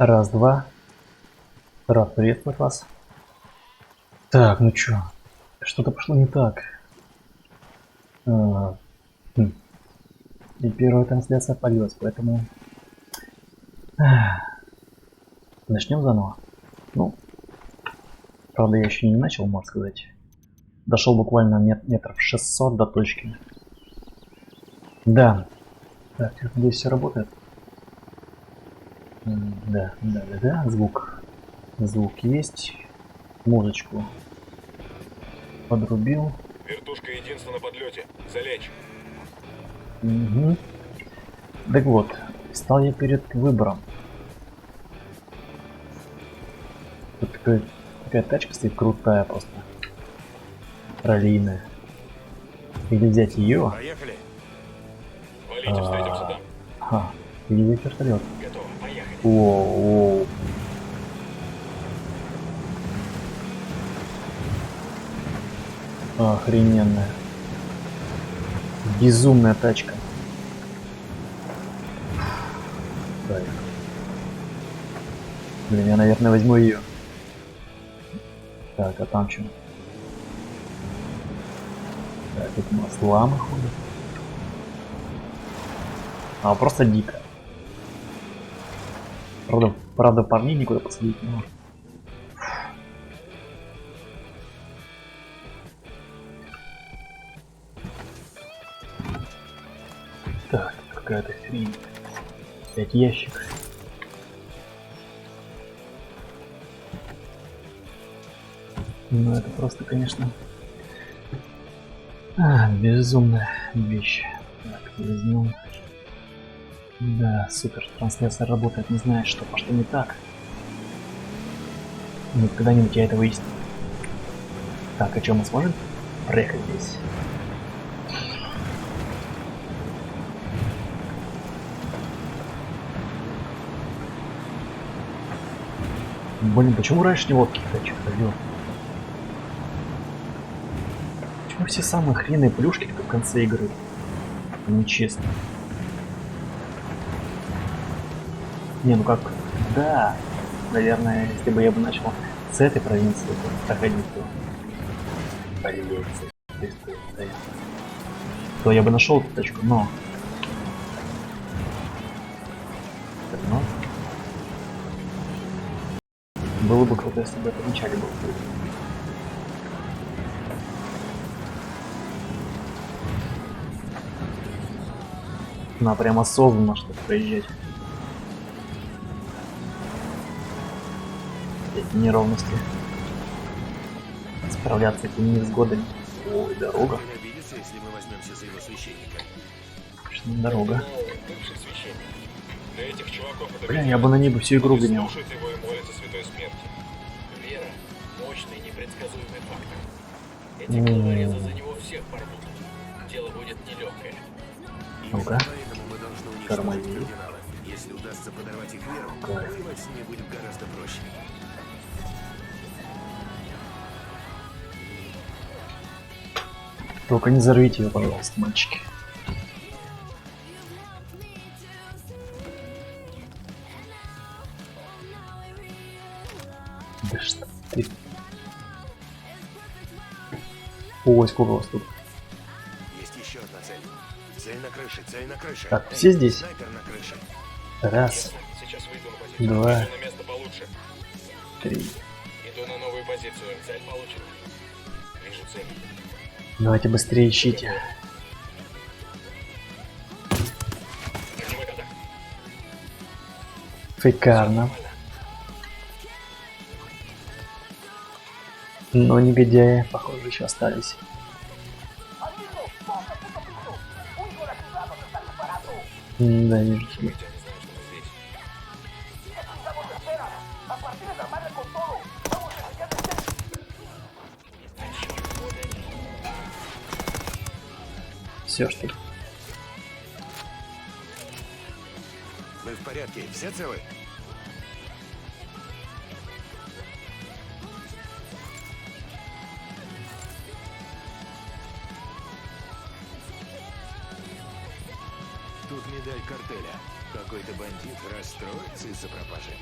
Раз, два. Рад приветствовать вас. Так, ну чё? Что-то пошло не так. И первая трансляция полилась, поэтому... Начнем заново. Ну, правда, я еще не начал, можно сказать. Дошел буквально метров 600 до точки. Да. Так, здесь все работает. Да. Звук. Звук есть. Музычку подрубил. Вертушка единственная на подлете. Залечь. Угу. Так вот, стал я перед выбором. Тут такая тачка стоит крутая просто. Раллийная. Или взять ее. Поехали. Валите, встретимся там. Ага. Или взять вертолет. Готово, поехали. Воу. Охрененная. Безумная тачка. Так. Блин, я, наверное, возьму ее. Так, а там что? Так, тут у нас ламы ходят. А, просто дико. Правда, парней никуда посадить не может. Так, какая-то хрень. 5 ящик. Ну это просто, конечно, безумная вещь. Так, возьмем. Да, супер, трансляция работает, не знает, что пошло не так. Но когда-нибудь я это выясню. Так, а что, мы сможем проехать здесь? Блин, почему раньше не вот каких-то ходил? Почему все самые хреновые плюшки в конце игры? Нечестно. Не, ну как? Да. Наверное, если бы я бы начал с этой провинции проходить, то я бы нашел эту точку, но... Было бы круто, если бы это вначале было. На прям осознанно что-то проезжать. Эти неровности. Справляться с этими невзгодами. Ой, дорога. Конечно, дорога. Бля, я бы на небо всю игру гонял. Вера – мощный непредсказуемый фактор. Эти головорезы за него всех порвут. Дело будет нелегкое. Ну-ка. Тормози. Если удастся подорвать их веру, воевать с ними будет гораздо проще. Только не взорвите ее, пожалуйста, мальчики. Да что ты... Ой, сколько у вас тут? Есть еще одна цель. Цель на крыше, цель на крыше. Так, все здесь? Снайпер на крыше. Раз, Сейчас выйду на позицию. два, Иду на место получше. 3. Иду на новую позицию. Цель получена. Вижу цель. Давайте быстрее ищите. Огневой контакт. Шикарно. Но негодяи, похоже, еще остались. Да, вижу тебя. Все, что ли? Мы в порядке, все целы? Тут медаль картеля. Какой-то бандит расстроится из-за пропажи.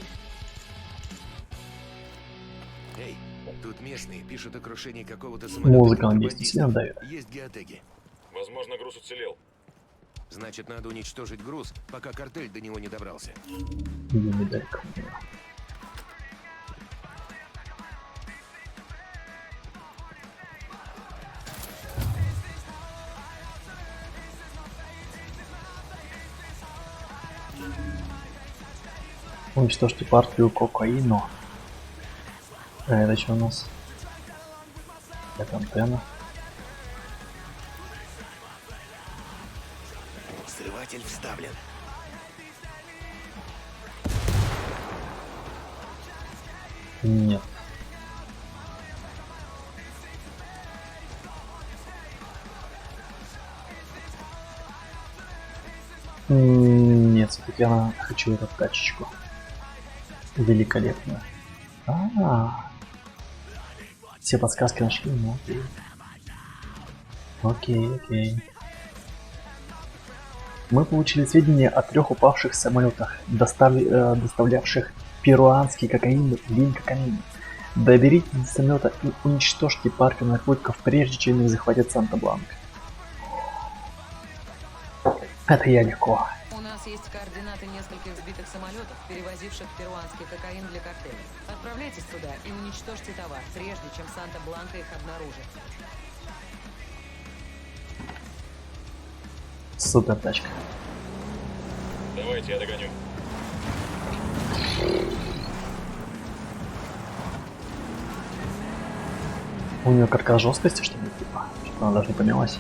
Эй, тут местные пишут о крушении какого-то самолета. Музыка, надеюсь, не сильно контрабандистов. давит. Есть геотеги. Возможно, груз уцелел. Значит, надо уничтожить груз, пока картель до него не добрался. Где медалька? Уничтожьте партию кокаина. А это что у нас? Это антенна. Взрыватель вставлен. Нет. Нет, все-таки я хочу эту тачечку. Великолепно. Все подсказки нашли, ну окей. Окей. Мы получили сведения о 3 упавших самолетах, доставлявших перуанский кокаин в Линкокамине. Доберитесь до самолета и уничтожьте партию наркотиков, прежде чем их захватит Санта-Бланка. Это я легко. У нас есть координаты нескольких сбитых самолетов, перевозивших перуанский кокаин для картеля. Отправляйтесь туда и уничтожьте товар, прежде чем Санта-Бланка их обнаружит. Супер тачка. Давайте, я догоню. У нее каркас жесткости, что ли, типа? Что она даже не поднялась.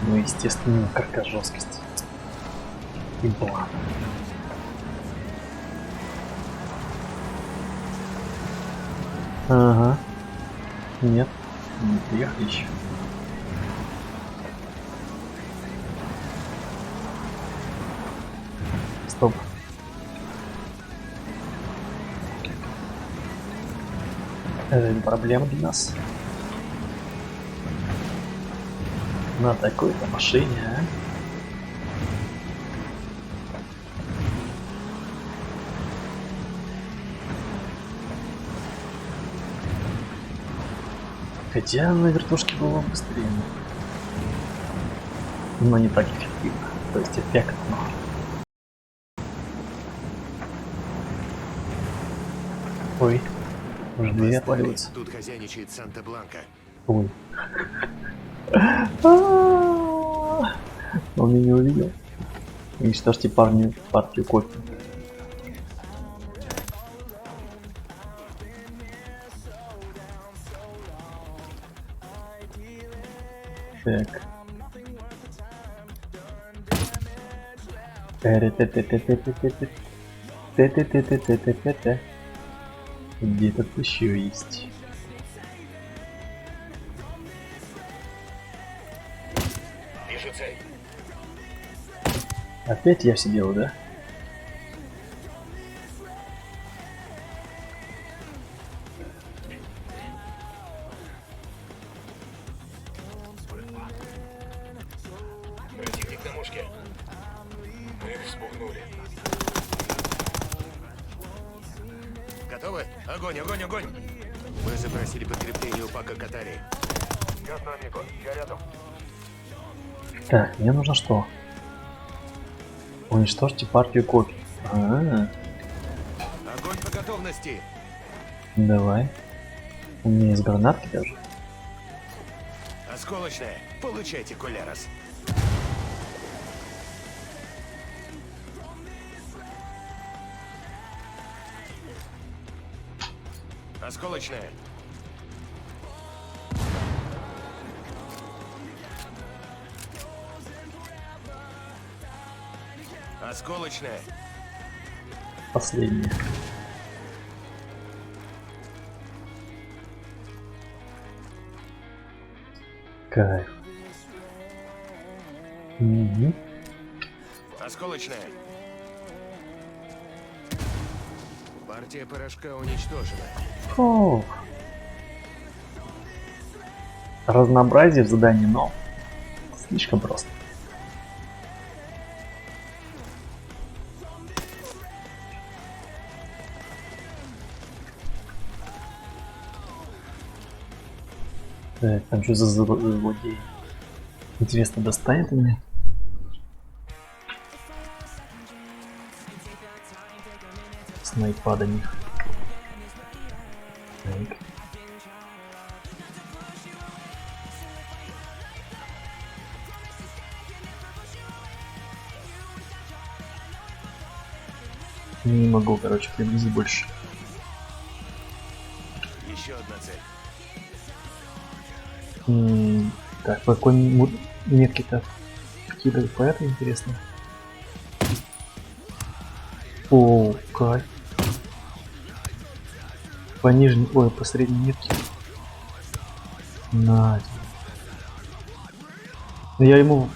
Ну, естественно, каркас жесткости. И была. Ага. Нет. Не приехали еще. Стоп. Это не проблема для нас. На такой-то машине, а? Хотя на вертушке было быстрее. Но не так эффективно. То есть эффектно. Ой. Уже двери отваливаются. Тут хозяйничает Санта-Бланка. Ой. Он меня не увидел. Уничтожьте партию кофе. Так. Где-то еще есть. Вижу цель. Опять я все делаю, да? Противник на мушке. Мы их спугнули. Готовы? Огонь, огонь, огонь! Мы запросили подкрепление у Пака Катари. Ясно, Амиго. Я рядом. Так, мне нужно что? Уничтожьте партию копий. Огонь по готовности! Давай. У меня есть гранатки даже. Осколочная. Получайте, Кулерос. Осколочная. Осколочная. Последняя. Кайф. Угу. Осколочная. Партия порошка уничтожена. О. Разнообразие в задании, но слишком просто. Так, там что за злодей? Интересно, достанет он меня? Снайпа до них. Так. Не могу, короче, приблизить больше. Еще одна цель. Так, по какой метке-то вкидывать по этой, интересно? О, кайф. По нижней, ой, по средней метке. На. Я ему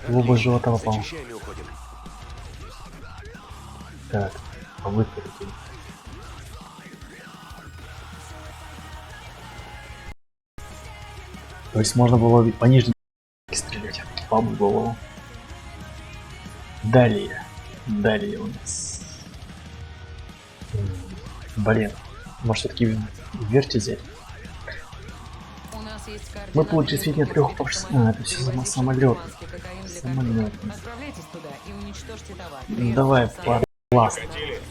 в оба живота попал. Зачищаем и уходим. Так, а вы какие? То есть можно было по нижней стрелять. По голову. Далее у нас. Блин, может все-таки верьте взять? У нас есть Мы координаты получили сведения нескольких трех сбитых А, это все перевозивших самолет. перуанский кокаин для Самолет. картеля. Отправляйтесь туда и уничтожьте товар. Давай Прежде чем по Санта- класс. Хотели?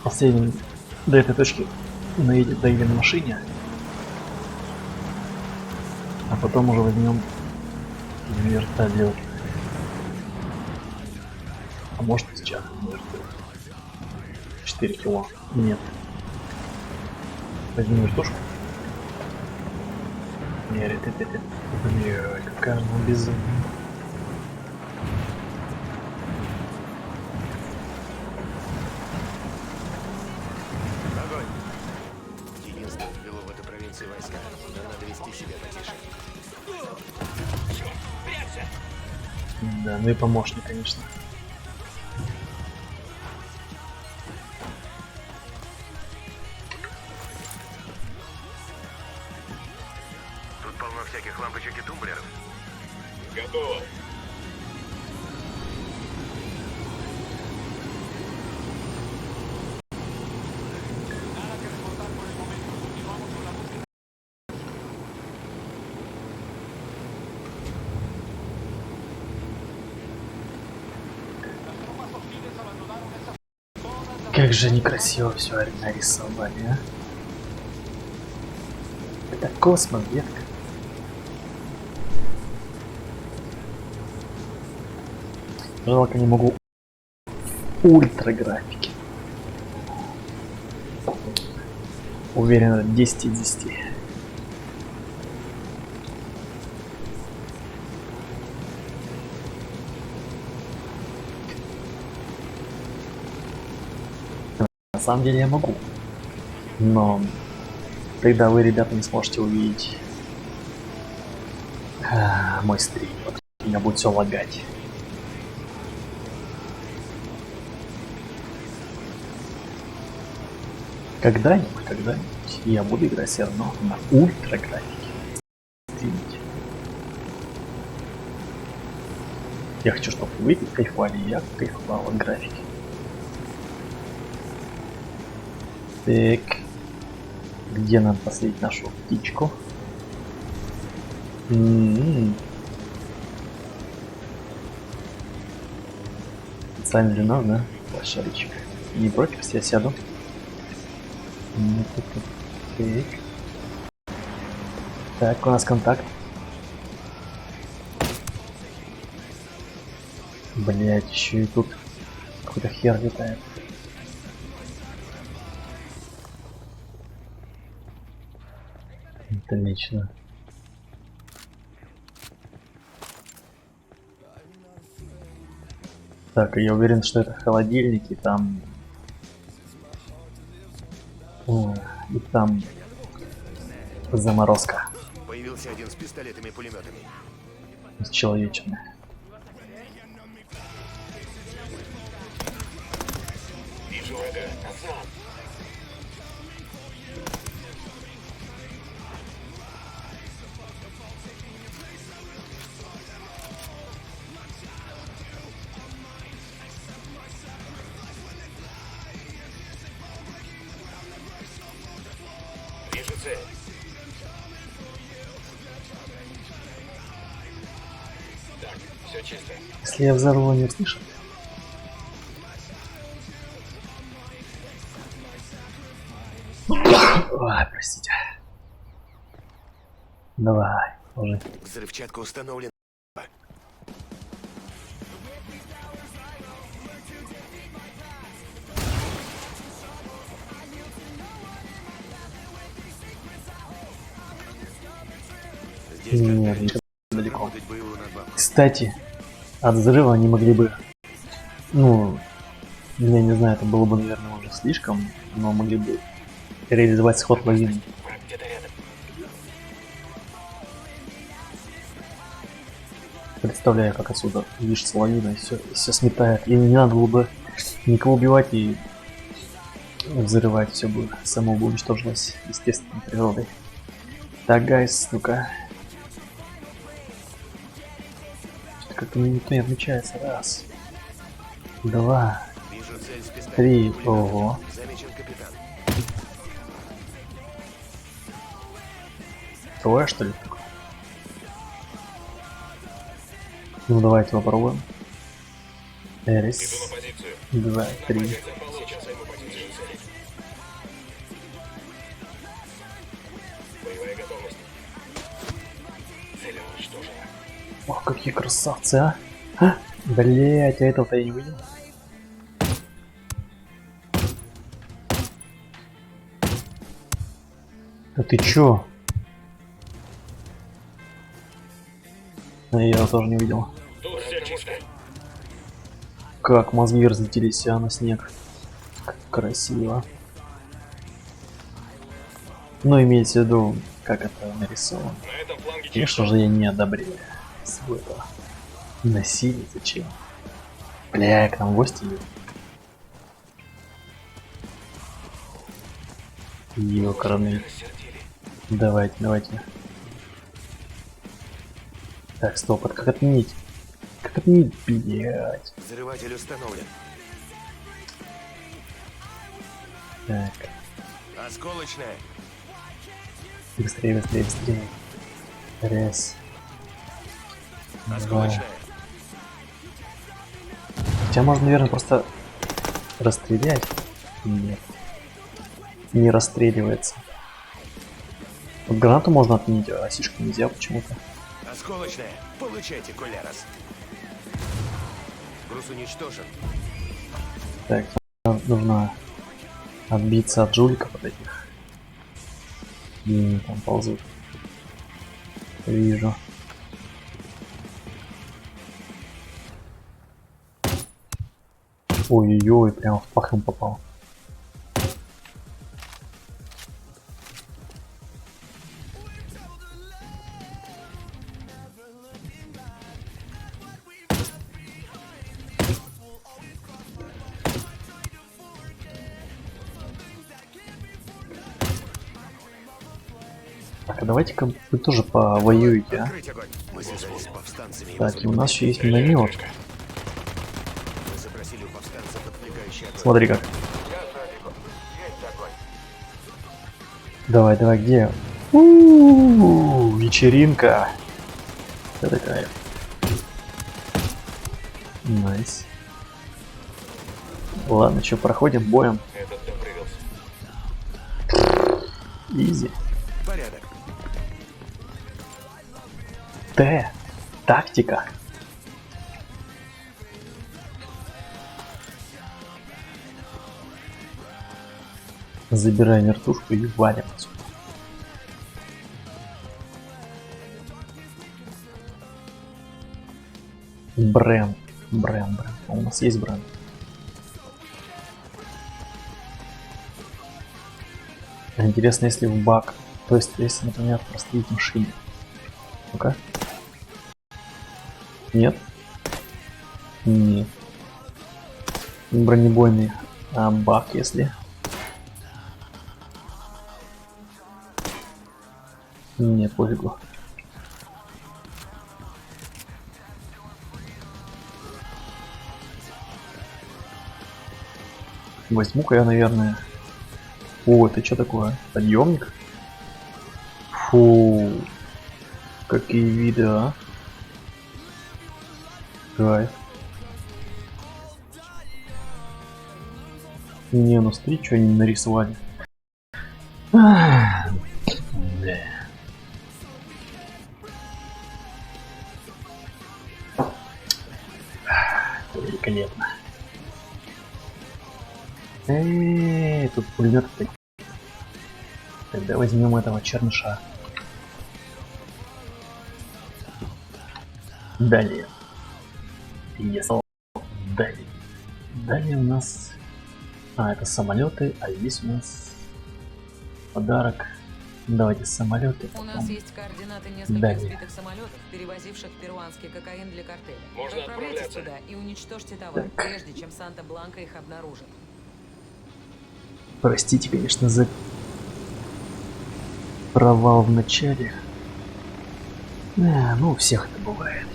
Последним до этой точки доедем на машине. А потом уже возьмем вертолет. А может сейчас вертолет. 4 кило. Нет. Возьмем вертушку. Бля, какая она безумная. Огонь. Единственное ввело в эту провинцию войска. Но надо вести себя потише. Да, ну и помощник, конечно. Тут полно всяких лампочек и тумблеров. Готово. Как же некрасиво все нарисовали, а? Это космос, детка. Жалко, не могу ультра графики. Уверен, 10 из 10. На самом деле я могу. Но тогда вы, ребята, не сможете увидеть мой стрим. Вот у меня будет все лагать. Когда-нибудь я буду играть все равно на ультра графике. Стримить. Я хочу, чтобы вы кайфовали, и я кайфовал от графики. Так. Где нам посадить нашу птичку? Специально для нас, да? Лошаричек. Не против, если я сяду? Так. Так, у нас контакт. Блять, еще и тут какой-то хер летает. Отлично. Так, я уверен, что это холодильники, там... О, и там заморозка. Появился один с пистолетами и пулеметами. Человечная. Вижу врага. Назад. Вижу цель. Если я взорву, его не услышат. Ой, простите. Давай, ложи. Взрывчатка установлена. Здесь Нет, как-то далеко. работать боевую надбавку. Кстати, от взрыва они могли бы... Ну, я не знаю, это было бы, наверное, уже слишком, но могли бы реализовать сход лавины. Враг где-то рядом. Представляю, как отсюда видишь лавина и все сметает. И не надо было бы никого убивать и взрывать, все бы само бы уничтожилось естественной природой. Так, гайс, ну-ка. Что-то как-то мне никто не отмечается. Раз. Два. Вижу цель с пистолета. Три. Ого. Замечен капитан. Трое, что ли? Ну, давайте попробуем. Иду на Раз. позицию. Два. Три. Сейчас займу позицию цели. Боевая готовность. Цель уничтожена. Ох, какие красавцы, а! Блять, а этого-то я не увидел. Да ты чё? Я его тоже не видел. Тут все чисто. Как мозги разлетелись, а на снег. Как красиво. Ну, имеется в виду, как это нарисовано. На этом фланге чисто. Конечно же, я не одобряю всего этого. Насилие зачем? Бля, к нам гости идут. Ёкарный. Рассердили. Давайте, давайте. Так, стоп, это как отменить? Как отменить, блядь? Взрыватель установлен. Так, Осколочная. быстрее, быстрее, быстрее. Раз. Два. Осколочная. Хотя можно, наверное, просто расстрелять. Нет. Не расстреливается. Вот гранату можно отменить, а сишку нельзя почему-то. Осколочная. Получайте, Кулярос. Груз уничтожен. Так, нам нужно отбиться от жуликов вот этих. Где они там ползут? Вижу. Ой-ой-ой, прямо в пах им попал. Так, а давайте-ка вы тоже повоюете, а? Открыть огонь. Мы связались с повстанцами. Так, и у нас еще есть миномет. Мы запросили у повстанцев отвлекающий огонь. Смотри как. Давай, давай, где? У-у-у, вечеринка. Это кайф. Найс. Ладно, что, проходим боем. Этот допрыгался. Изи. Порядок. Т. Тактика. Забираем вертушку и валим отсюда. Бренд. Бренд. А у нас есть бренд. Интересно, если в баг. То есть, если, например, прострелить машину. Ну-ка. Нет? Нет. Бронебойный. А баг, если... Нет, пофигу. Возьму-ка я, наверное... О, это что такое? Подъемник? Фу. Какие виды, а? Кайф. Не, ну смотри, что они нарисовали. Ах, да. Великолепно. Тут пулемет. Тогда возьмем этого черныша. Далее. Далее. Далее у нас... это самолеты, а здесь у нас подарок. Давайте самолеты. У нас есть координаты нескольких Далее. сбитых самолетов, перевозивших перуанский кокаин для картеля. Можно Отправляйтесь отправляться. туда и уничтожьте товар, прежде чем Санта-Бланка их обнаружит. Простите, конечно, за провал в начале. Ну, у всех это бывает.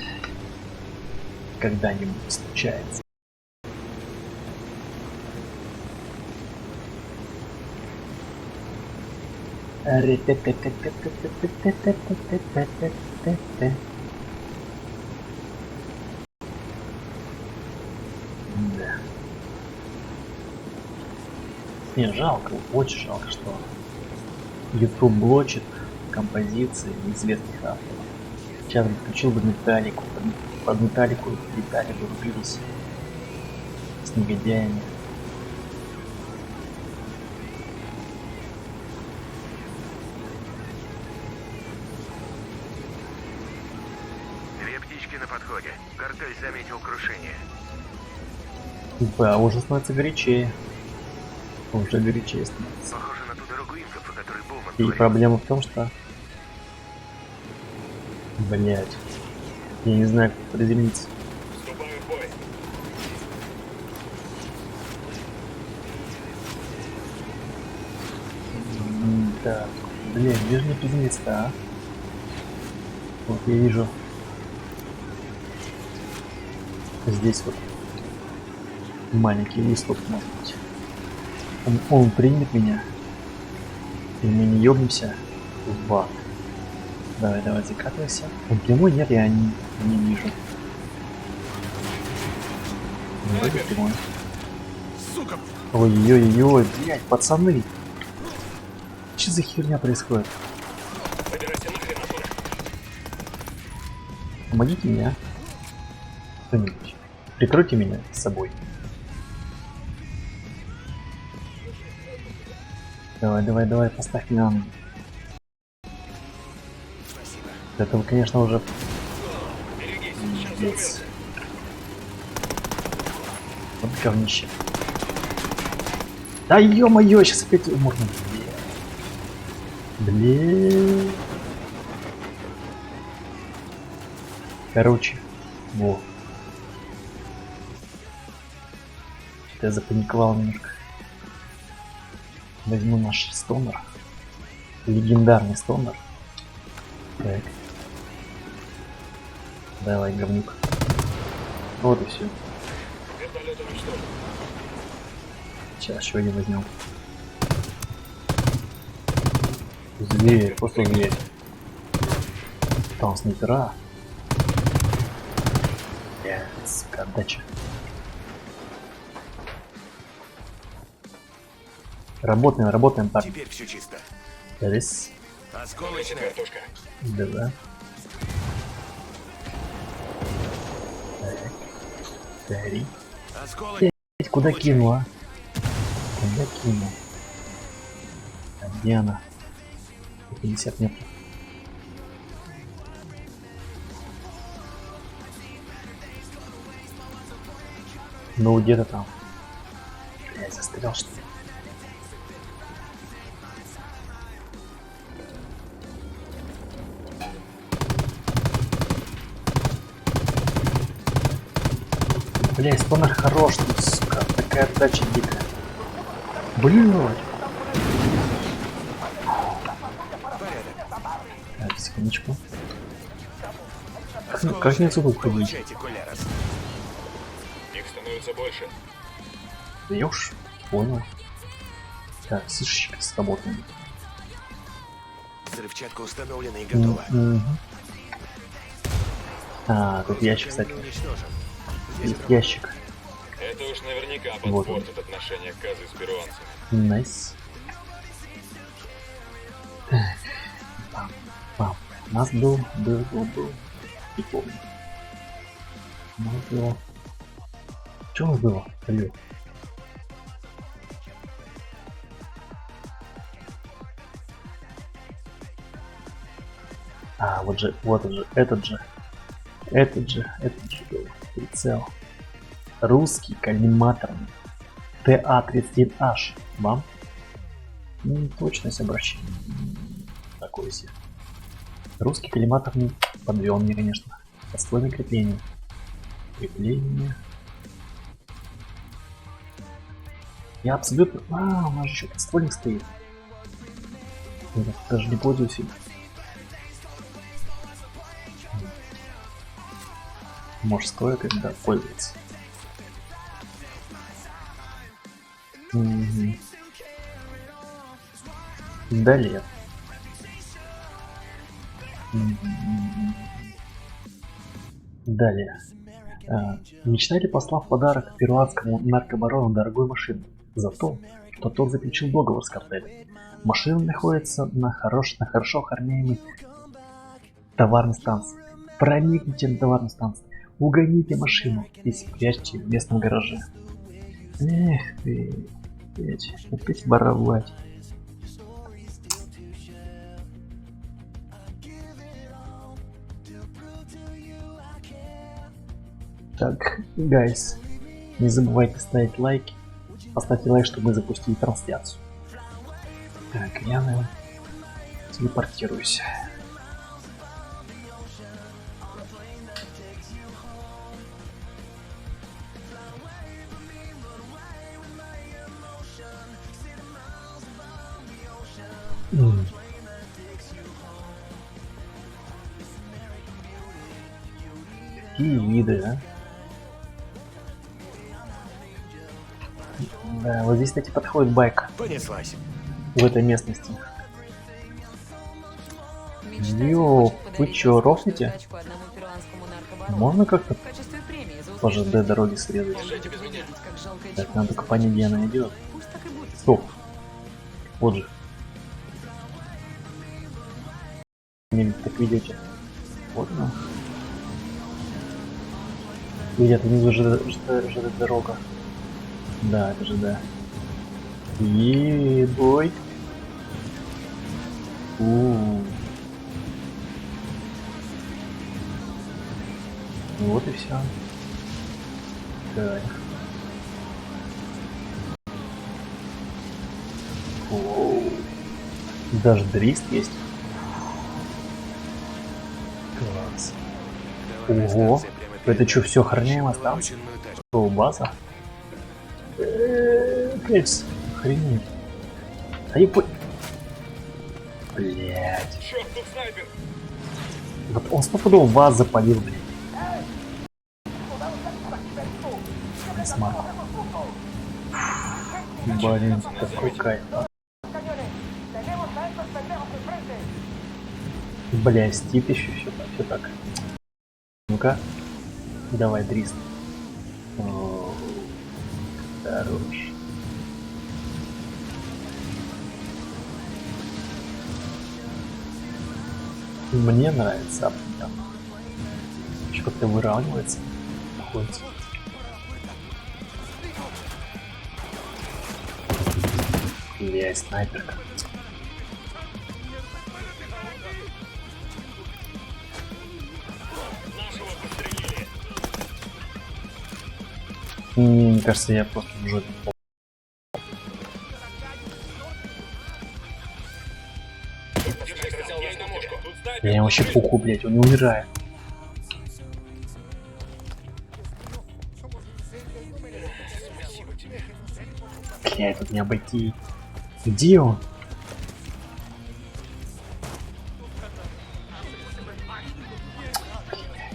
Когда-нибудь случается. Да. Не, жалко, очень жалко, что YouTube блочит композиции неизвестных авторов. Сейчас бы включил бы Металлику, под Металлику летали бы, рубились с негодяями. Две птички на подходе. Картель заметил крушение. Да, уже становится горячее. Уже горячее становится. Похоже на ту дорогу инков, о которой Булман И говорил. проблема в том, что... Блять. Я не знаю, как приземлиться. Вступаю в бой. Так, блин, где же мне приземлиться-то, а? Вот я вижу. Здесь вот маленький выступ, может быть. Он примет меня. И мы не ёбнемся в ад. Давай, давай, закатывайся. Он прямой? Нет, я не вижу. Ну, вроде прямой. Сука! Ой-ой-ой, блядь, пацаны. Что за херня происходит? Выбирайся нахрен оттуда. Помогите мне, а? Кто-нибудь. Прикройте меня с собой. Давай, давай, давай, поставь меня на ноги. Спасибо. Это, конечно, уже Берегись, сейчас пиздец. взорвется. Вот говнище. Да ё-моё, сейчас опять можно. Блин. Короче, во. Что-то я запаниковал немножко. Возьму наш стонер. Легендарный стонер. Так. Давай, говнюк. Вот и все. Вертолет уничтожен. Сейчас еще один возьмем. Зверь, просто зверь. Там снайпера. Сука, отдача. Работаем, работаем, парни. Теперь все чисто. Рис. Осколочная. Картошка. Да. Так. Три. Осколочная. Куда кинул, а? Куда кинул? А где она? 50 метров. Ну где-то там. Блядь, застрял что ли? Блядь, спонер хорош, тут, сука, такая отдача дикая. Блин, так, секундочку. Как мне отсюда уходить? Получайте, Колярос. Их становится больше. Даешь? Понял. Так, сышечка сработаем. Взрывчатка установлена и готова. А, тут ящик, кстати. Уничтожен. Есть ящик. Это Это уж наверняка Вот он. подпортит отношения Казы с перуанцами. Найс. Так. Пам. У нас был. Не помню. У нас было. Что у нас было? Алло. А, вот он же, этот же был прицел. Русский коллиматорный TA-31H. Бам. Точность обращения. Такой себе. Русский коллиматорный подвел мне, конечно. Подствольное крепление. Крепление. Я абсолютно... у нас же еще подствольник стоит. Я даже не пользуюсь им. Может, стоит когда пользоваться. Далее. Далее. Мечтали послав подарок перуанскому наркобарону дорогую машину за то, что тот заключил договор с картелем. Машина находится на хорошо охраняемой товарной станции. Проникните на товарную станцию, угоните машину и спрячьте в местном гараже. Эх ты, опять воровать. Так, гайс, не забывайте ставить лайки. Поставьте лайк, чтобы мы запустили трансляцию. Так, я, наверное, телепортируюсь. Какие виды, а? Да, вот здесь, кстати, подходит байк Понеслась. в этой местности. Мечтатель Йоу, хочет вы подарить чё, роскошную рофлите? тачку одному перуанскому наркобарону. Можно как-то В качестве премии за по успешную ЖД дороги сделку. срезать? Он будет выглядеть как жалкое Так, чмо. надо только понять, где она идет. Пусть так и будет. Стоп. Вот же. Не так видите. Вот она. Где-то внизу ЖД дорога. Да, это ЖД. Ебой. Вот и все. Так. Оу. Даже дрифт есть. Класс. Товарная Ого. станция прямо перед Это что, нами. все охраняемо Ищем там? новоочередную тачку. Что, база? Кэпс, охренеть. А не по... Блять. Черт, тут снайпер! Вот он стопудово вас запалил, блин. Не смог. Блин, такой кайф. А? Бля, стип еще все так. Ну-ка. Давай, дрист. О, хорош. Мне нравится определенно. Еще как-то выравнивается. Находится. Есть снайперка. Нашего подстрелили. Мне кажется, я просто в жопе. Держись, хотел на автомошку. Тут снайпер. Я ему вообще пуху, блять, он не умирает. Спасибо тебе. Блять, тут не обойти. Где он?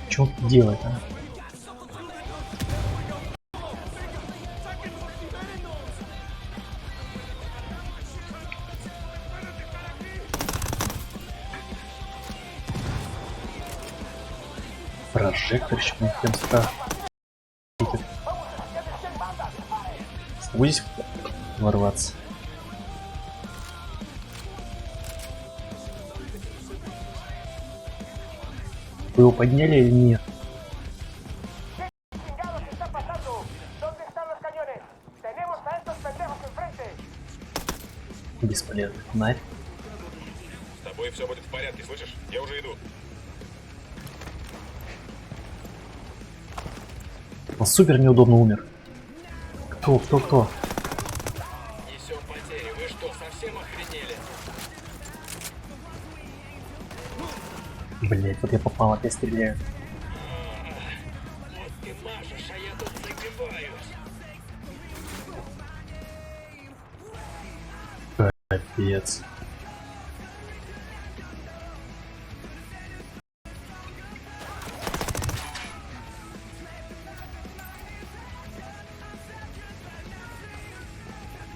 Что он делает, а? Прожектор еще на тем страх. Могу здесь ворваться? Вы его подняли или нет? Бесполезно. Фонарь. С тобой все будет в порядке, слышишь? Я уже иду. Он супер неудобно умер. Кто? Несем потери. Вы что, совсем охренели? Блять, вот я попал, опять стреляю. Вот ты машешь, а я тут загибаюсь. Капец.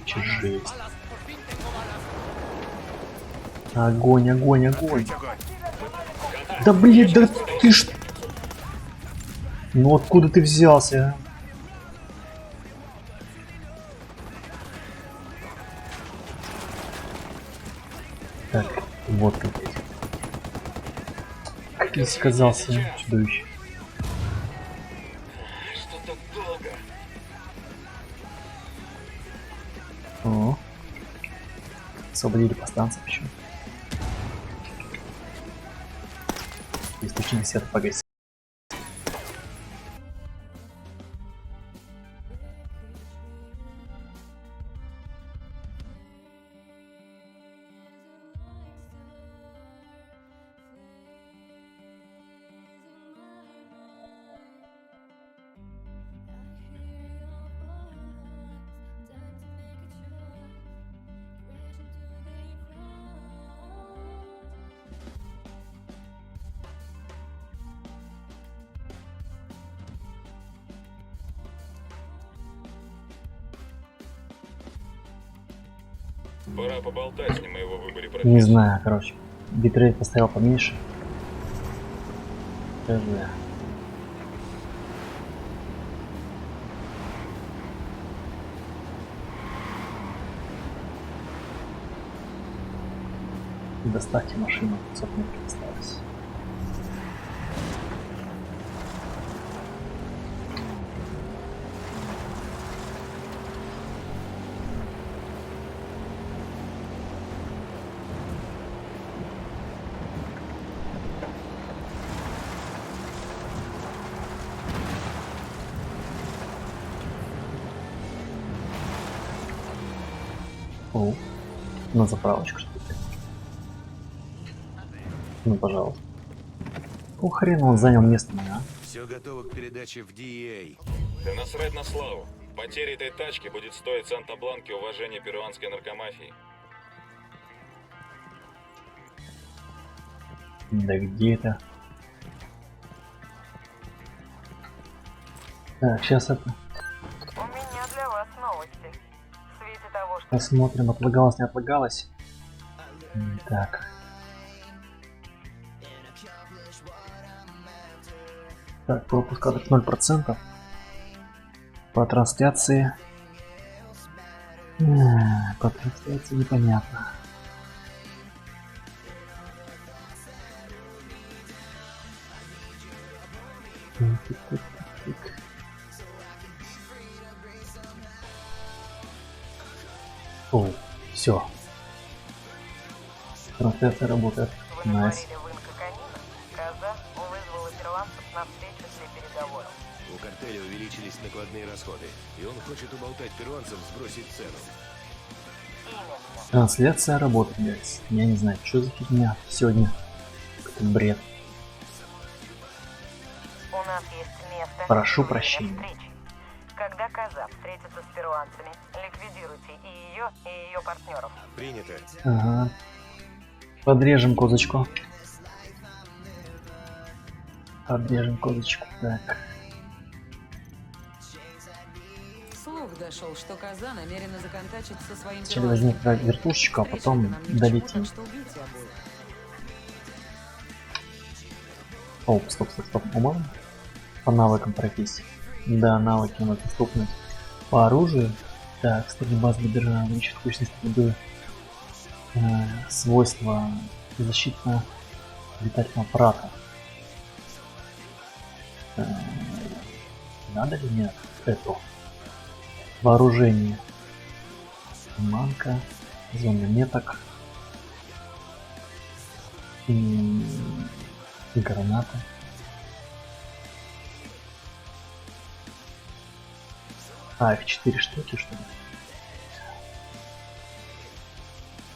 Че жесть. Огонь. Огонь. Да блин, да ты ж... Ну откуда ты взялся? Так, вот как. Как я сказался, чудовище. Что-то долго. О. Освободили повстанца почему? Источник света погасил. Пора поболтать с ним о его выборе профессии. Не знаю, короче. Битрейт поставил поменьше. ХЗ. Доставьте машину, 500 метров осталось. О, на заправочку что-то. Ну, пожалуйста. Ну, хрен он занял место мое, а? Все готово к передаче в DEA. Да насрать на славу. Потеря этой тачки будет стоить Санта-Бланке уважения перуанской наркомафии. Да где это? Так, сейчас это У меня для вас новости. В свете того, что посмотрим, отлагалось, не отлагалось. Так. Так, пропуск адрес 0%. По трансляции. По трансляции непонятно. Так. О, все. Трансляция работает. вы Найс. натворили в Инкоканино, Каза вызвала ирландцев на встречу для переговоров. У картеля увеличились накладные расходы, и он хочет уболтать перуанцев сбросить цену. Именно. Трансляция работает, блядь. Я не знаю, что за фигня сегодня. Какой бред. У нас есть место. Прошу для прощения. встречи. Когда Каза встретится с перуанцами, ликвидируйте и ее партнеров. Принято. Ага. Подрежем козочку. Подрежем козочку. Так. Слух дошел, что Каза намерена законтачить со своим Сначала возьмем вертушечку, а потом долетим. Так что убейте обоих. О, стоп. По-моему, по навыкам профессии. Да, навыки у нас доступны по оружию. Так, кстати, база бедра увеличит точность стрельбы, свойства защитно-летательного аппарата. Надо ли мне это? Вооружение. Манка, зона меток и гранаты. А, их 4 штуки, что ли?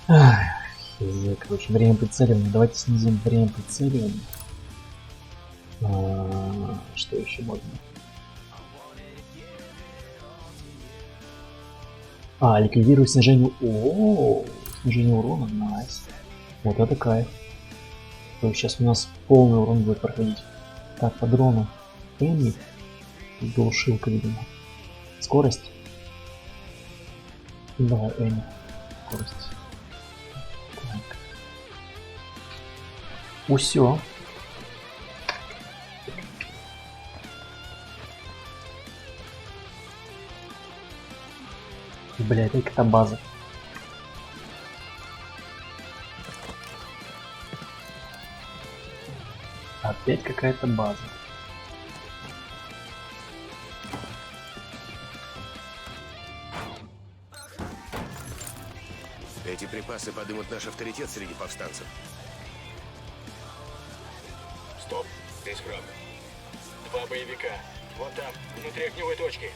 Ах, короче, время прицеливания. Давайте снизим время прицеливания. Что еще можно? Ликвидирует снижение... снижение урона, найс. Вот это кайф. То есть сейчас у нас полный урон будет проходить. Так, по дрону. Энни. Глушилка, видимо. Скорость. Давай, Энни. Скорость. Так. Усё. Блять, это база. Опять какая-то база. Эти припасы подымут наш авторитет среди повстанцев. Стоп, здесь храм. 2 боевика. Вон там, внутри огневой точки.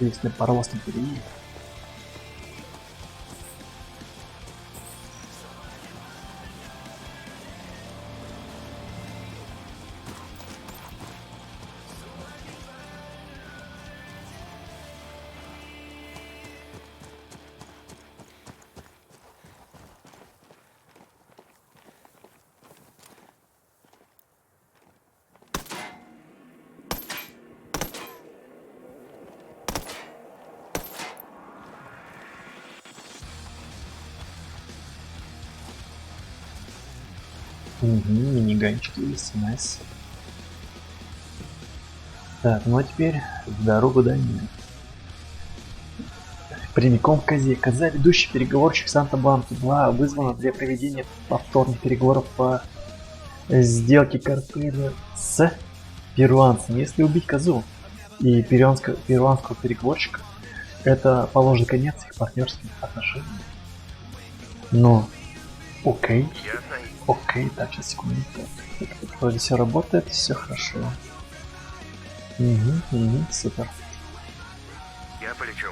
Если порвался перейти. Миниганчик есть, найс. Так, ну а теперь в дорогу дальнюю. Прямиком к Козе. Коза, ведущий переговорщик Санта-Бланки 2, вызвана для проведения повторных переговоров по сделке картеля с перуанцами. Если убить Козу и перуанского переговорщика, это положит конец их партнерским отношениям. Но, окей. Окей, так, сейчас секунду. Вроде все работает, все хорошо. Супер. Я полечу.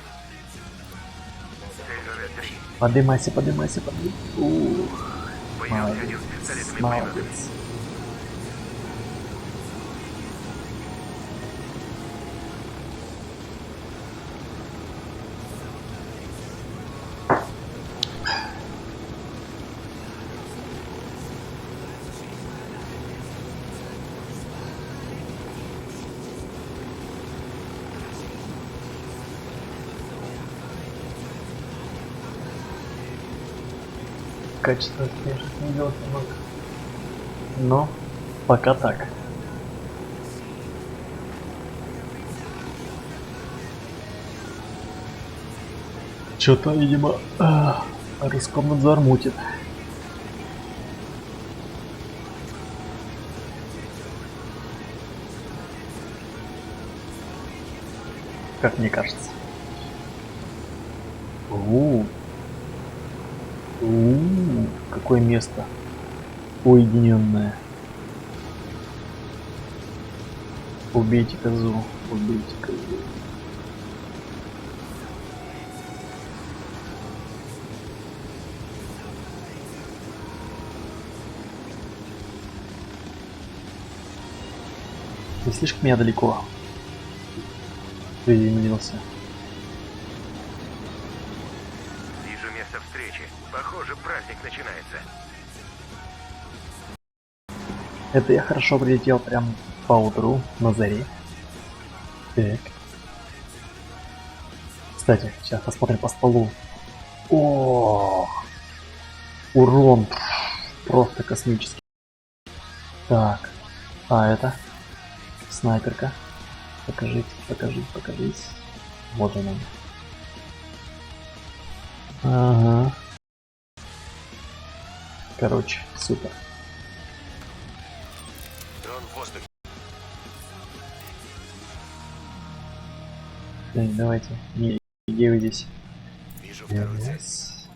Поднимайся. Ух, молодец. Качество, конечно, не делать немного. Но пока так. Что-то, видимо, Роскомнадзор мутит. Как мне кажется. Какое место уединенное. Убейте козу, убейте козу. Не слишком я далеко приземлился. Вижу место встречи. Похоже, праздник начинается. Это я хорошо прилетел прям по утру на заре. Так. Кстати, сейчас посмотрим по столу. О, урон просто космический. Так, а это снайперка. Покажите, покажись. Вот он. Ага. Короче, супер. Дрон в воздухе. Так, давайте. Не, где вы здесь? Вижу вторую цель. Раз.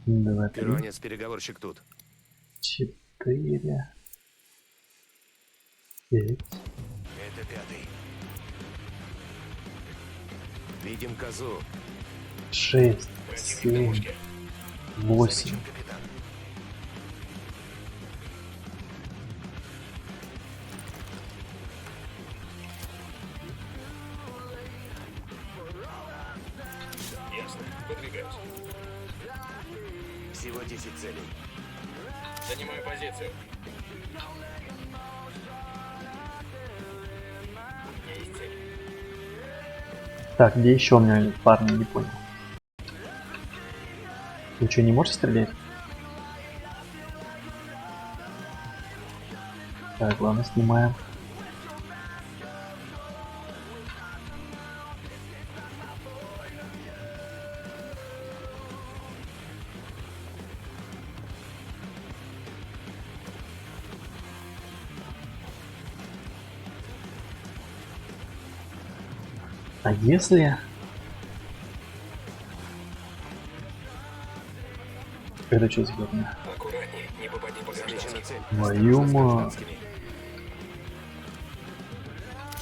Два, три, Перуанец-переговорщик тут. 4, 5. Это пятый. Видим козу. 6, Противник на 7, мушке. 8. Замечен капитан. Ясно. Выдвигаюсь. Всего 10 целей. Занимаю позицию. Есть цель. Так, где еще у меня парни, не понял. Вы что, не можете стрелять? Так, ладно, снимаем. А если... Это что за фигня? Аккуратнее, не попади по Замечена гражданским. цель. Твою Осторожно с мать. гражданскими.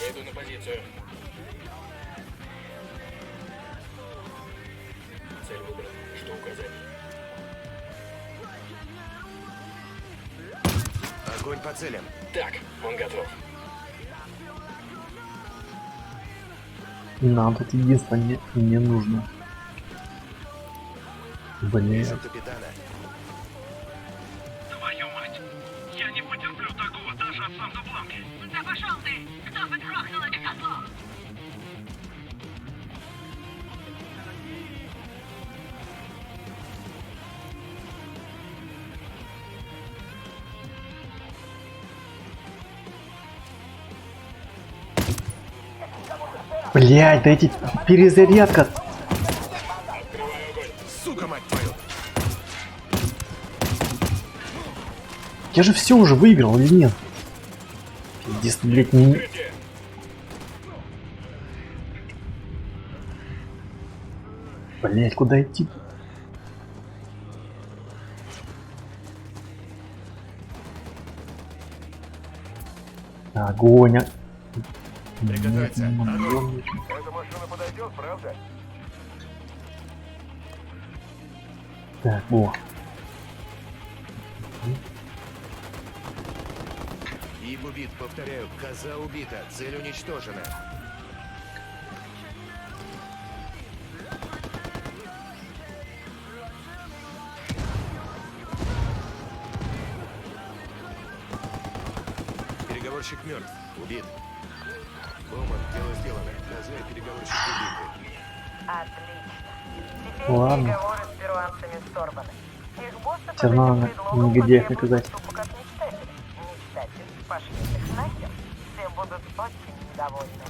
Я иду на позицию. Цель выбрана. Что указать? Огонь по целям. Так, он готов. Нам тут единственное не нужно. Блин. Вижу капитана. Твою мать! Я не потерплю такого даже от Санта-Бланки! Да пошел ты! Кто подгрохнул этих козлов? Блять, да эти перезарядка. Открываю огонь. Сука, мать твою! Я же все уже выиграл или нет? Пиздец, блять, не... Прикрытие. Блять, куда идти? Огонь. Приготовиться. Огонь. Эта машина подойдет, правда? Так, о. Иб убит, повторяю, коза убита, цель уничтожена. Переговорщик мертв, убит. Боман, дело сделано. Коза и переговорщик убиты. Отлично. Теперь Ладно. переговоры с перуанцами сорваны. Их боссы под Всё равно этим надо предлогом негодяев потребуют наказать. уступок от мечтателей. Мечтатели, пошли их нахер. Все будут очень недовольны.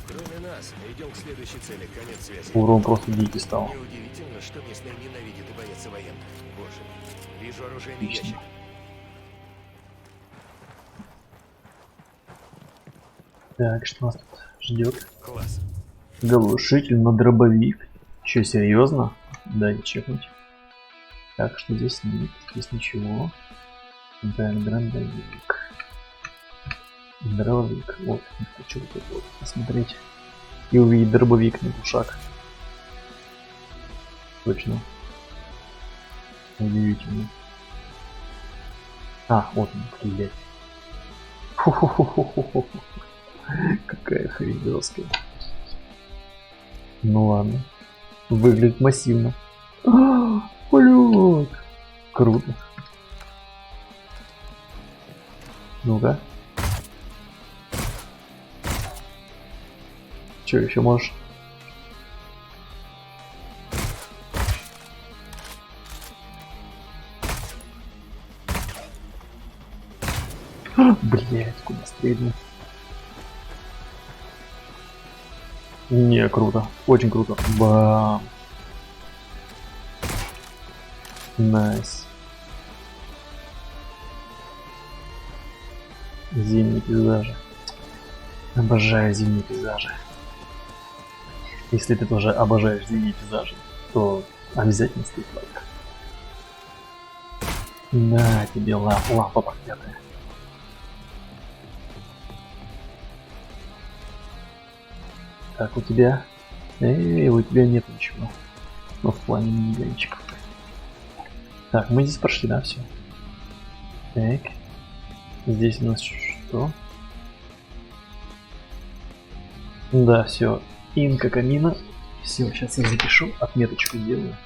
Кроме нас, идем к следующей цели, конец связи. Урон просто дикий стал. Неудивительно, что местные ненавидят и боятся военных. Боже, вижу оружейный Отлично. ящик. Так, что нас тут ждет? Класс. Глушитель на дробовик. Че, серьезно? Дайте чекнуть. Так, что здесь нет? Здесь ничего. Так, дробовик. Дробовик. Вот, хочу вот это вот посмотреть. И увидеть дробовик на глушак. Точно. Удивительно. А, вот он, блядь. Хо-хо-хо-хо-хо. Какая хрень жесткая. Ну ладно. Выглядит массивно. Блядь. Круто. Ну-ка. Че еще можешь? Блять, куда стрельнул? Не, круто. Очень круто. Бам. Найс. Зимние пейзажи. Обожаю зимние пейзажи. Если ты тоже обожаешь зимние пейзажи, то обязательно ставь лайк. На тебе лампа проклятая. Так, у тебя... у тебя нет ничего. Ну, в плане минигончиков. Так, мы здесь прошли, да, все? Так. Здесь у нас что? Да, все. Инка камина. Все, сейчас я запишу, отметочку сделаю.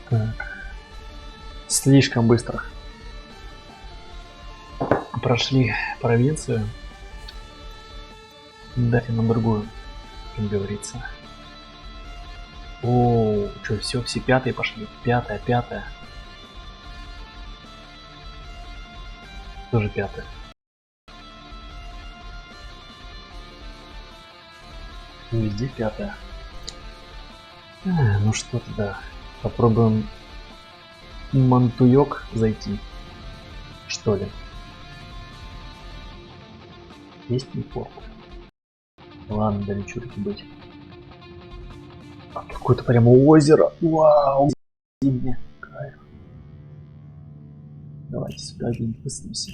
Так. Слишком быстро прошли провинцию. Дайте нам другую, как говорится. О, что, все пятые пошли. Пятая. Тоже пятая. Везде пятая. Ну что тогда? Попробуем Мантуёк зайти. Что ли? Есть ли порт? Ладно, да ничего таки быть. Какое-то прямо озеро. Вау! Зимнее. Кайф. Давайте сюда где-нибудь высадимся.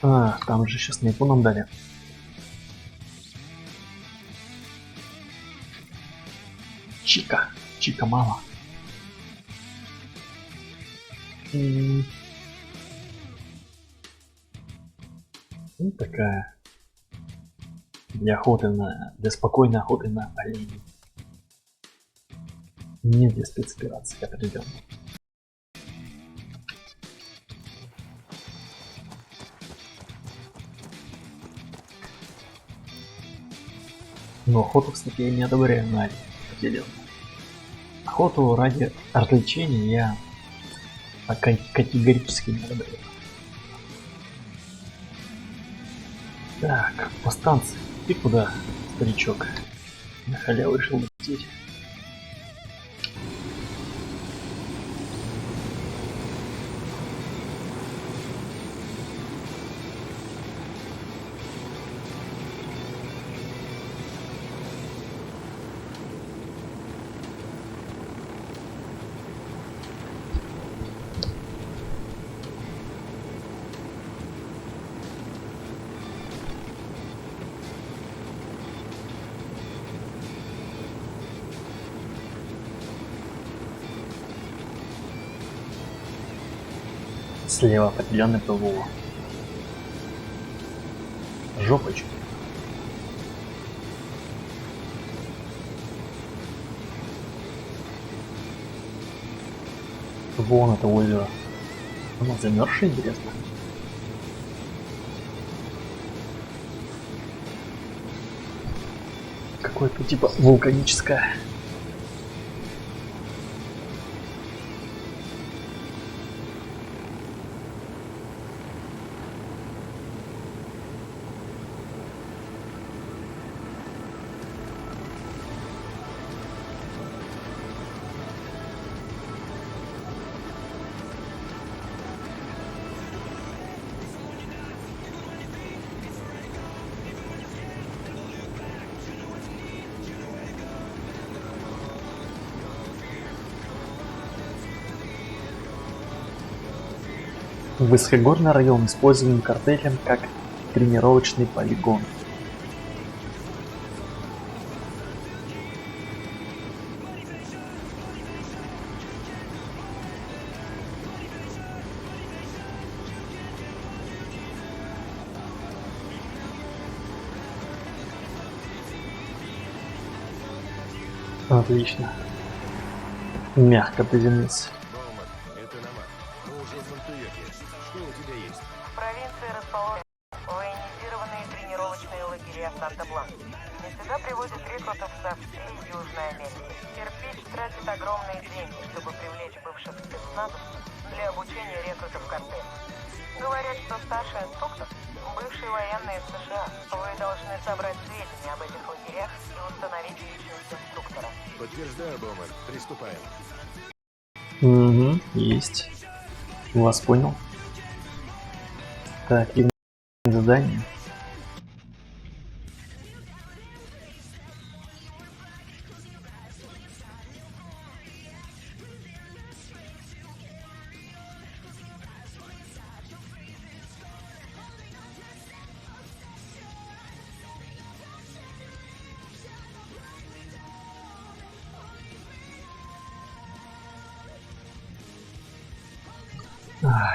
А, там же сейчас снайпу нам дали. Чика мало. Ну, такая. Для спокойной охоты на оленей. Не для спецоперации определенно. Но охоту, кстати, я не одобряю на оленей. Определенно. Охоту ради развлечения я категорически не одобряю. Так, повстанцы, ты куда, старичок? На халяву решил лететь. Слева определенный ПВО. Жопочка. Вон это озеро. Оно замерзшее, интересно. Какое-то типа вулканическое. Высокогорный район используем картелем как тренировочный полигон. Отлично. Мягко приземлился. Боуман, это Намар. Мы уже в Монтуёке. Что у тебя есть? В провинции расположены военизированные тренировочные лагеря Санта-Бланка. И сюда привозят рекрутов со всей Южной Америки. Кирпич тратит огромные деньги, чтобы привлечь бывших спецназовцев для обучения рекрутов картеля. Говорят, что старший инструктор – бывший военный из США. Вы должны собрать сведения об этих лагерях и установить личность инструктора. Подтверждаю, Боуман. Приступаем. Угу, есть. Вас понял. Так, и задание.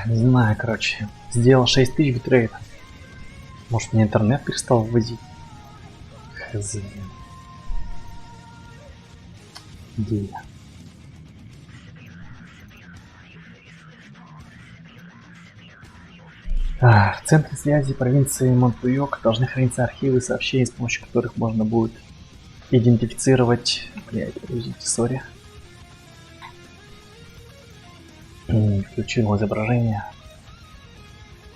Не знаю, короче. Сделал 6000 битрейт. Может, мне интернет перестал ввозить? Хз. Где я? В центре связи провинции Монтуёк должны храниться архивы сообщений, с помощью которых можно будет идентифицировать... Блядь, извините, сори. Включил изображение.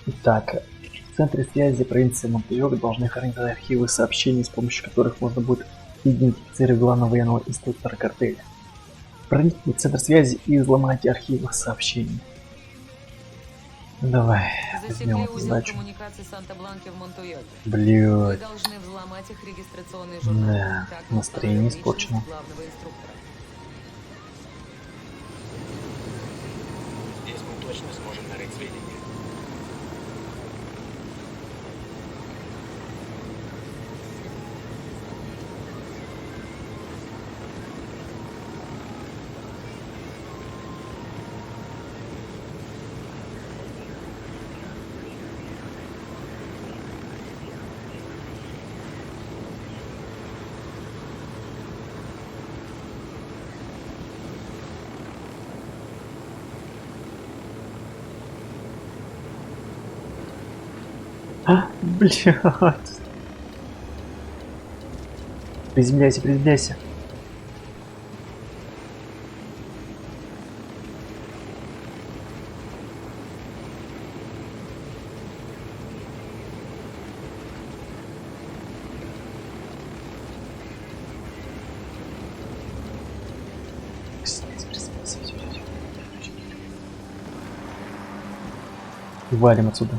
Итак, в центре связи провинции Монтуёк должны храниться архивы сообщений, с помощью которых можно будет идентифицировать главного военного инструктора картеля. Проникните в центр связи и взломайте архивы сообщений. Давай, возьмем Засекли эту узел задачу. коммуникаций Санта-Бланки в Монтуёке. Вы Блядь. должны взломать их регистрационные журналы. Да, Так мы настроение установим испорчено. личность главного инструктора. Здесь мы точно сможем нарыть сведения. Блядь. Приземляйся, приземляйся. Валим отсюда.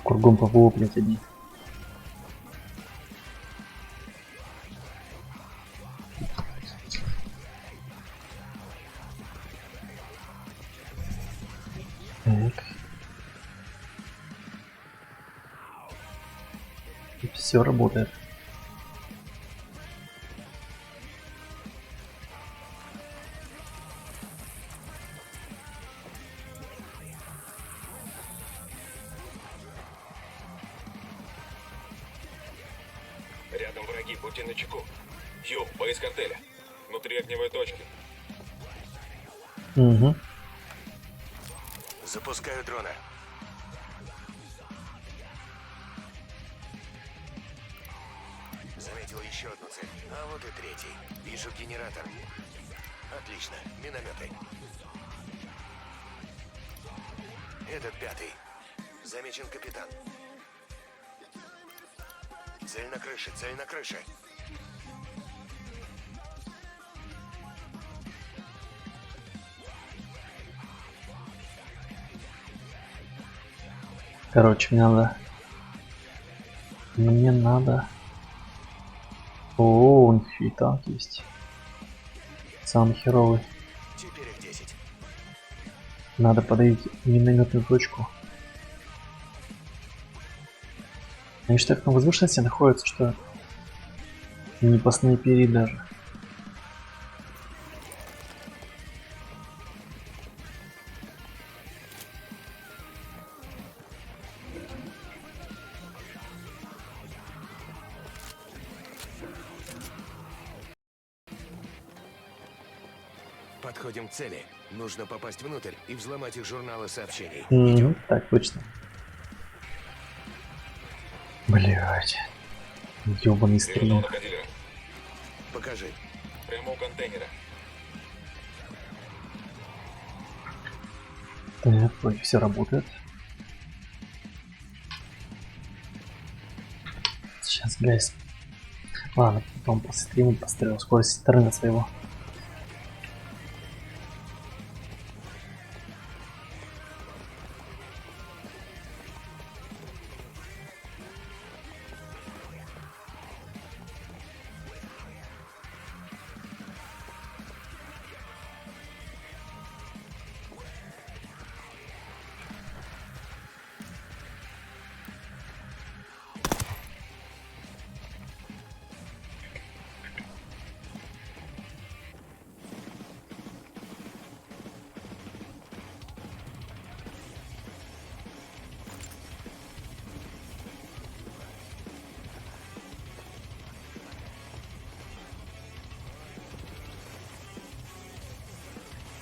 Кругом ПВО, блять, одни. Так. Все работает. Рядом враги, будьте начеку. Ю, боец картеля. Внутри огневой точки. Угу. Запускаю дрона. Заметил еще одну цель. А вот и третий. Вижу генератор. Отлично. Минометы. Этот пятый. Замечен капитан. Цель на крыше, цель на крыше. Короче, мне надо... О, у них и танк есть. Самый херовый. Теперь их 10. Надо подавить минометную точку. Они что, так на возвышенности находятся, что не по снайпери даже. Подходим к цели. Нужно попасть внутрь и взломать их журналы сообщений. Так точно. Блять. Ёбаный Ты стрим. на ходили. Покажи. Прямо у контейнера. Так, вроде все работает. Сейчас, гайс. Ладно, потом по стриму посмотрю скорость интернета своего.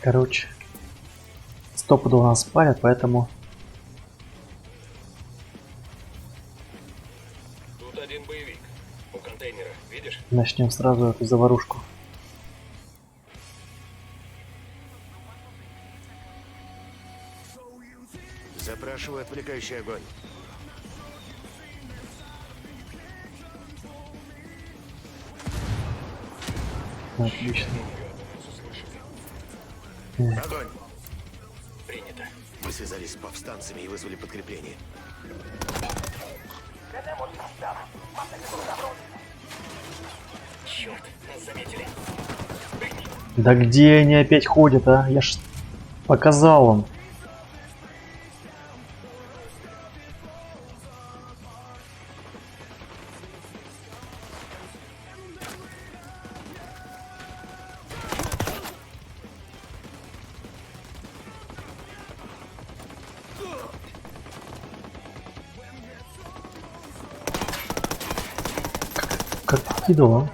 Короче, стопудово нас спалят, поэтому Тут один боевик. У контейнера, видишь? начнем сразу эту заварушку. Запрашиваю отвлекающий огонь. Отлично. Огонь! Принято. Мы связались с повстанцами и вызвали подкрепление. Черт, нас заметили. Да где они опять ходят, а? Я ж показал вам. Как покидал, а?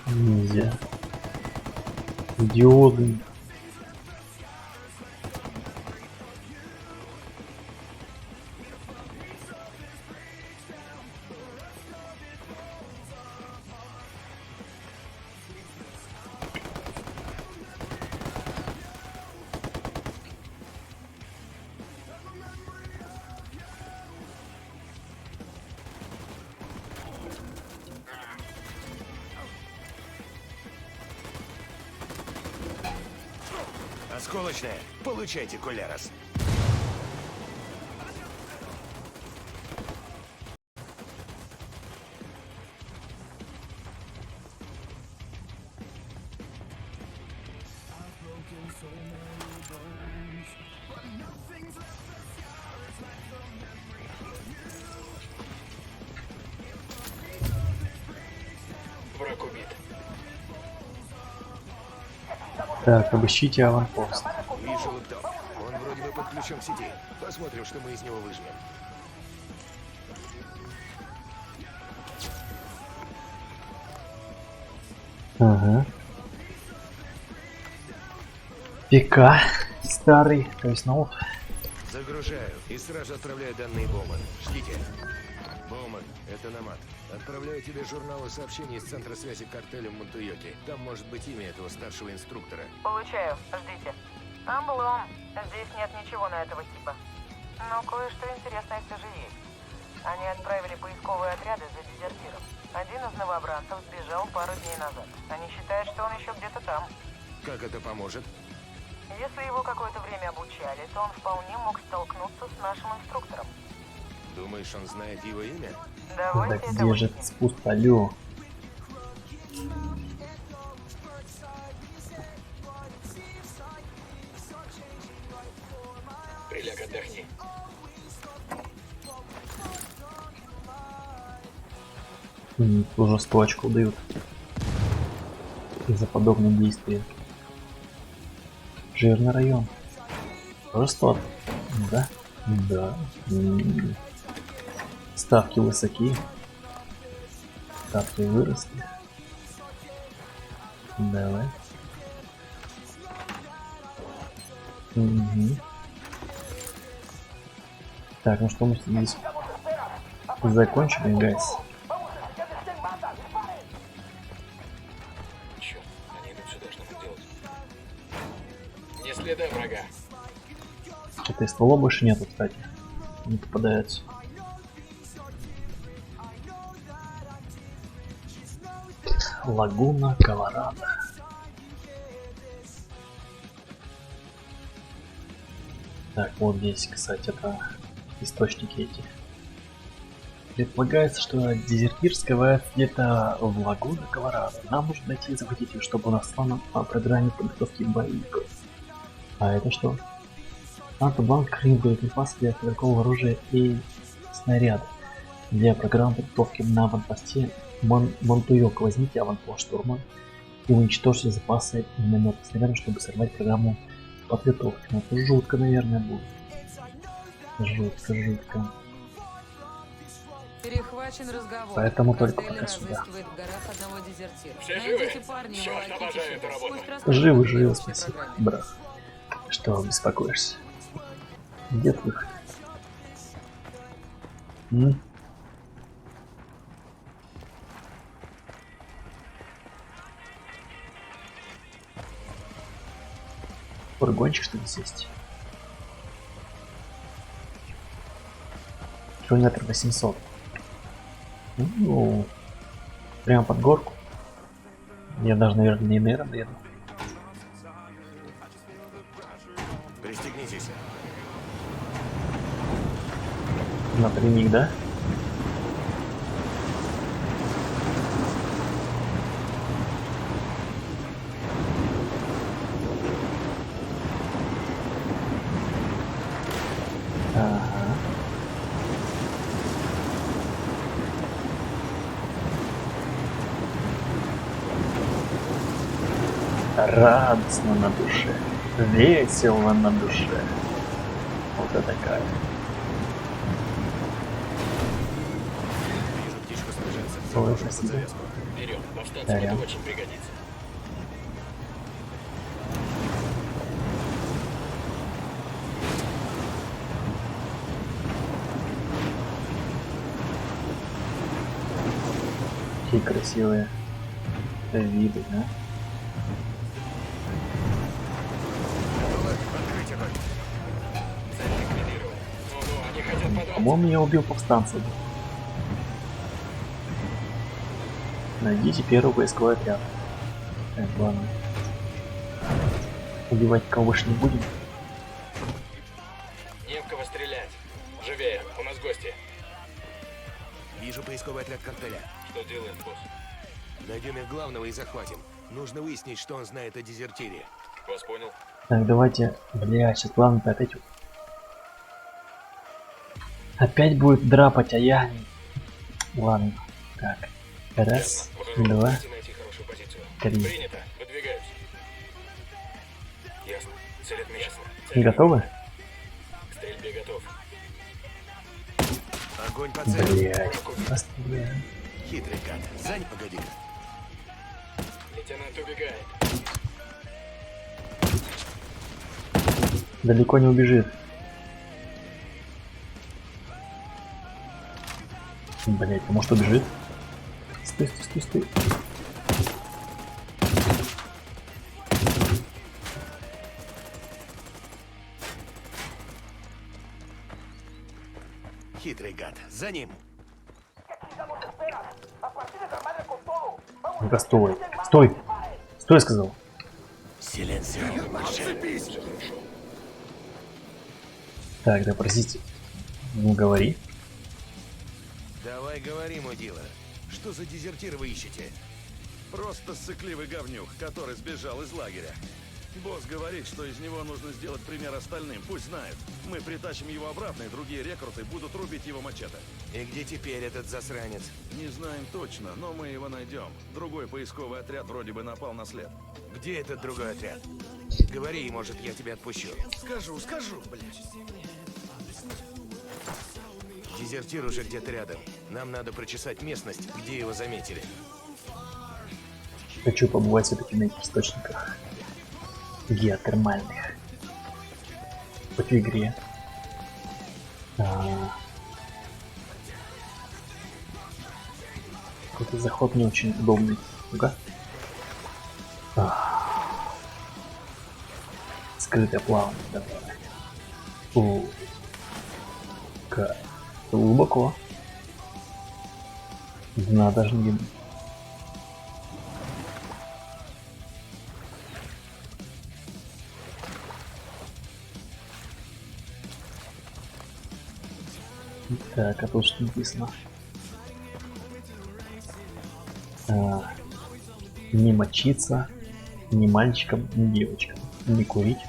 Нельзя. Идиоты. Осколочная. Получайте, Кулерос. Враг убит. Так, обыщите аванпост. Вижу лэптоп. Он вроде бы подключен к сети. Посмотрим, что мы из него выжмем. Ага. ПК старый, то есть ноут. Загружаю и сразу отправляю данные Боуман. Ждите. Боуман, это Намат. Отправляю тебе журналы сообщений из центра связи картеля в Монтуйоке. Там может быть имя этого старшего инструктора. Получаю. Ждите. Облом. Здесь нет ничего на этого типа. Но кое-что интересное все же есть. Они отправили поисковые отряды за дезертиром. Один из новобранцев сбежал пару дней назад. Они считают, что он еще где-то там. Как это поможет? Если его какое-то время обучали, то он вполне мог столкнуться с нашим инструктором. Думаешь, он знает его имя? Да Давайте это где же выясним. этот спуск, алло? Приляг, отдохни. Уже 100 очков дают за подобные действия. Жирный район. Тоже 100. Да? Да. Ставки высоки. Ставки выросли. Давай. Угу. Так, ну что мы здесь закончили, гайс? Черт, они идут сюда, что нам делать? Не следа врага. Что-то и ствола больше нету, кстати. Не попадаются. Лагуна, Колорадо. Так, вот здесь, кстати, это источники эти. Предполагается, что дезертир скрывается где-то в Лагуна, Колорадо. Нам нужно найти и захватить ее, чтобы у нас стало по программе подготовки боевиков. А это что? Санта-Бланка хранит боеприпасы для стрелкового оружия и снаряда. Для программы подготовки на аванпосте Монтуйок возьмите аванпост штурма и уничтожьте запасы минометных снарядов, чтобы сорвать программу подготовки. Ну, это жутко, наверное, будет. Жутко. Перехвачен разговор. Поэтому только Картель пока сюда. разыскивает в горах одного дезертира. Все Найдите живы? парня и Черт, волоките обожаю сюда. эту работу. Пусть расскажет Живы, о живы, общей спасибо, программе. брат. Что беспокоишься? Где ты? Фургончик, что ли, сесть? Километр 800. Ну, прямо под горку. Я даже, наверное, не наверное доеду. Пристегнитесь. Напрямик, да? Ага. Радостно на душе, весело на душе. Вот это кайф. Вижу, птичку снижается. Ой, Заложим под спасибо. завязку. Берем, повстанцам Дарья. это очень пригодится. Какие красивые виды, да? Готовы? Открыть огонь. Цель ликвидирована. Ну, они хотят податься. По-моему, я убил повстанцев. Найдите первый поисковый отряд. Так, ладно. Убивать кого больше не будем. Не в кого стрелять. Живее, у нас гости. Вижу поисковый отряд картеля. Что делаем, босс? Найдем их главного и захватим. Нужно выяснить, что он знает о дезертире. Вас понял. Так, давайте. Блядь, сейчас главное опять... Опять будет драпать, а я... Ладно. Так. Раз, Выхожу, два, помогите найти хорошую позицию. три. Принято. Выдвигаюсь. Ясно. Цель отмечена. Цель Готовы? к стрельбе готов. Огонь по цели. Блядь. Постреляем. Хитрый гад. Зань, погоди. Лейтенант убегает. Далеко не убежит. Блять, а может убежит? Стой, стой, стой, стой. Хитрый гад. За ним. Ну-ка, стой. Стой! Стой, сказал. Силенсио. Так, да, простите. Ну, говори. Давай говори, мудила. Что за дезертир вы ищете? Просто ссыкливый говнюк, который сбежал из лагеря. Босс говорит, что из него нужно сделать пример остальным, пусть знают. Мы притащим его обратно, и другие рекруты будут рубить его мачете. И где теперь этот засранец? Не знаем точно, но мы его найдем. Другой поисковый отряд вроде бы напал на след. Где этот другой отряд? Говори, может, я тебя отпущу. Скажу, блядь. Дезертир уже где-то рядом. Нам надо прочесать местность, где его заметили. Хочу побывать все-таки на этих источниках геотермальных. Хоть в игре. Какой-то заход не очень удобный. Ну-ка. Скрытое плавание, давай. Как глубоко. Дна даже не видно. Так, а тут что написано? Не мочиться, ни мальчикам, ни девочкам. Не курить.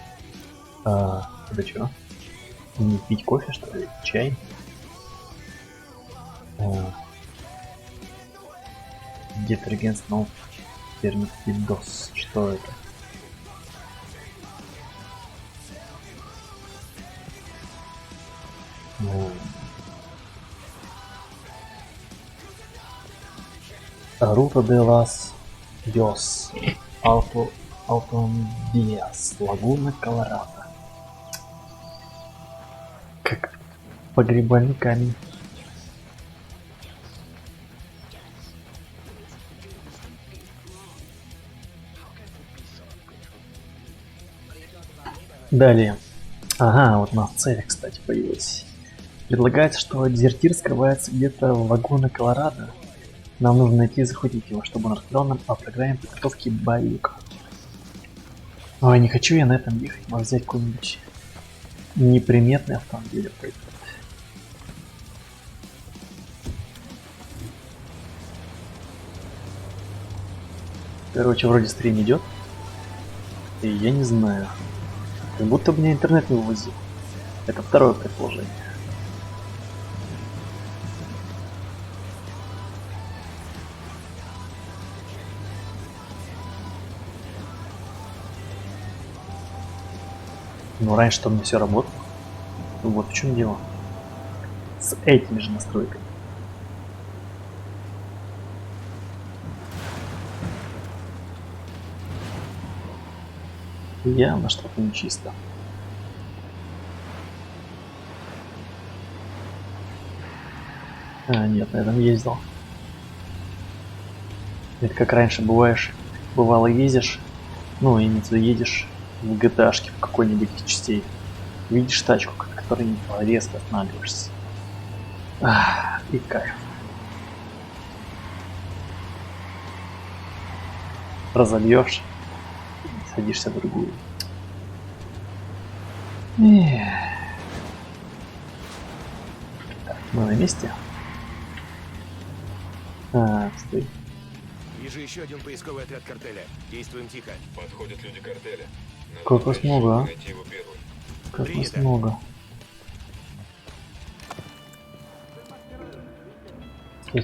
Это что? Не пить кофе, что ли? Чай? Детергент снова пермитидос. Что это? Ruta de las Dios Autovías, Лагуна Колорадо. Как погребальный камень. Далее. Ага, вот у нас цель, кстати, появилась. Предлагается, что дезертир скрывается где-то в Лагуна Колорадо. Нам нужно найти и захватить его, чтобы он рассказал нам о программе подготовки боевика. Ой, не хочу я на этом ехать. Может взять какой-нибудь неприметный автомобиль. Короче, вроде стрим идет. И я не знаю. Как будто бы меня интернет не вывозил. Это второе предположение. Но раньше-то у меня все работало. Вот в чем дело. С этими же настройками. Явно что-то нечисто. Нет, на этом ездил. Это как раньше бывало ездишь, ну, имеется едешь в GTA-шке в какой-нибудь из частей. Видишь тачку, которой резко останавливаешься. И кайф. Разольешь, садишься в другую. Так, мы на месте. Стой. Вижу еще один поисковый отряд картеля. Действуем тихо. Подходят люди картеля. Как вас много, а? Найти его первым. Как вас много. Стой,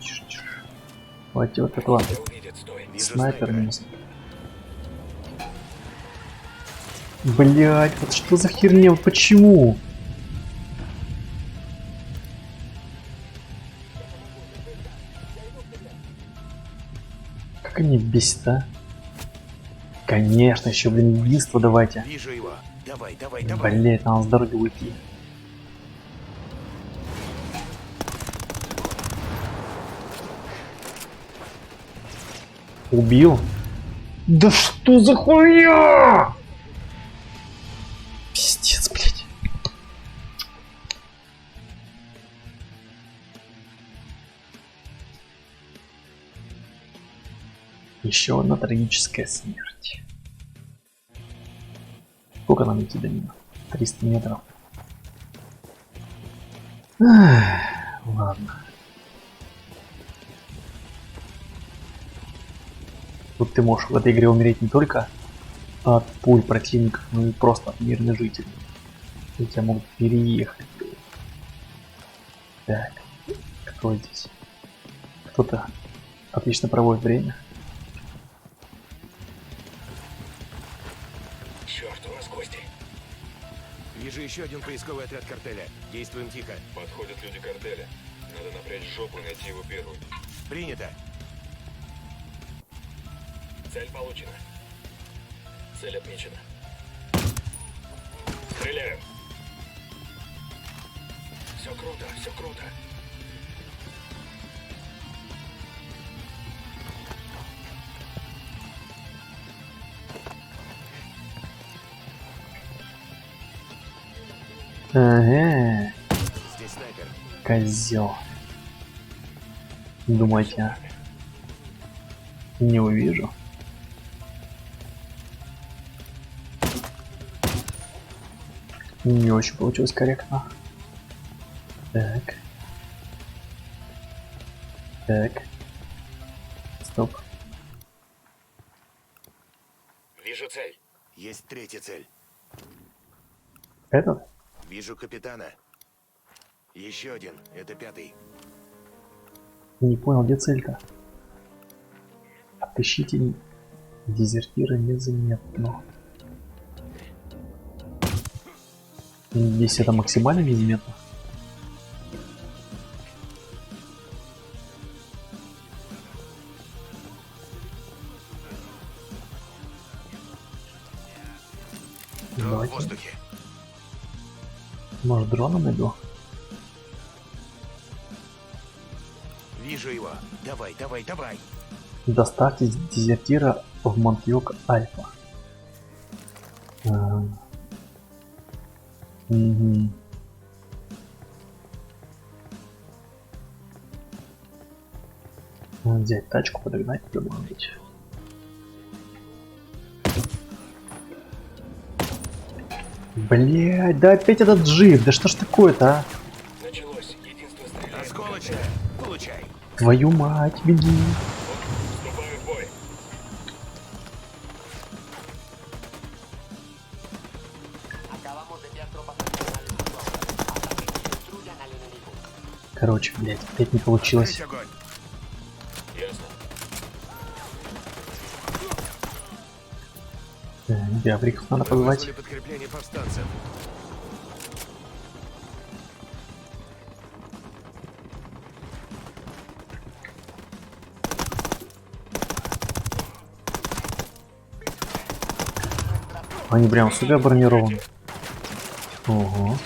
тише. Вот этот ладно. Увидят, стой. Снайпер минус. Блять, вот что за херня? Вот почему? Как они бесят, а? Конечно, еще, блин, единство давайте. Вижу его. Давай. Блять, надо с дороги уйти. Убил? Да что за хуйня? Пиздец, блядь. Еще одна трагическая смерть. Сколько нам идти до него? 300 метров. Ладно. Тут ты можешь в этой игре умереть не только от пуль противников, но и просто от мирных жителей. И тебя могут переехать. Так, кто здесь? Кто-то отлично проводит время. Черт, у нас гости. Вижу еще один поисковый отряд картеля. Действуем тихо. Подходят люди картеля. Надо напрячь жопу и найти его первым. Принято. Цель получена. Цель отмечена. Стреляю. Все круто, все круто. Ага, Здесь снайпер. козел. Думаете, не увижу? Не очень получилось корректно. Так. Так. Стоп. Вижу цель. Есть третья цель. Этот? Вижу капитана. Еще один. Это пятый. Не понял, где цель-то? Отыщите дезертира незаметно. Здесь это максимально незаметно. Дрон в Давайте. воздухе. Может, дроном иду? Вижу его. Давай, давай, давай. Доставьте дезертира в Монтьёк Альфа. Угу. Взять тачку, подогнать, может быть. Блять, да опять этот джип, да что ж такое-то, а? Началось. Единство стреляет. Осколочная. Получай. Твою мать, беги. Вступаю в бой. Короче, блять, опять не получилось. Открыть огонь. Ясно. Биовриков надо Мы позвать. вызвали подкрепление повстанцев. Они прям сюда бронированы. Ого.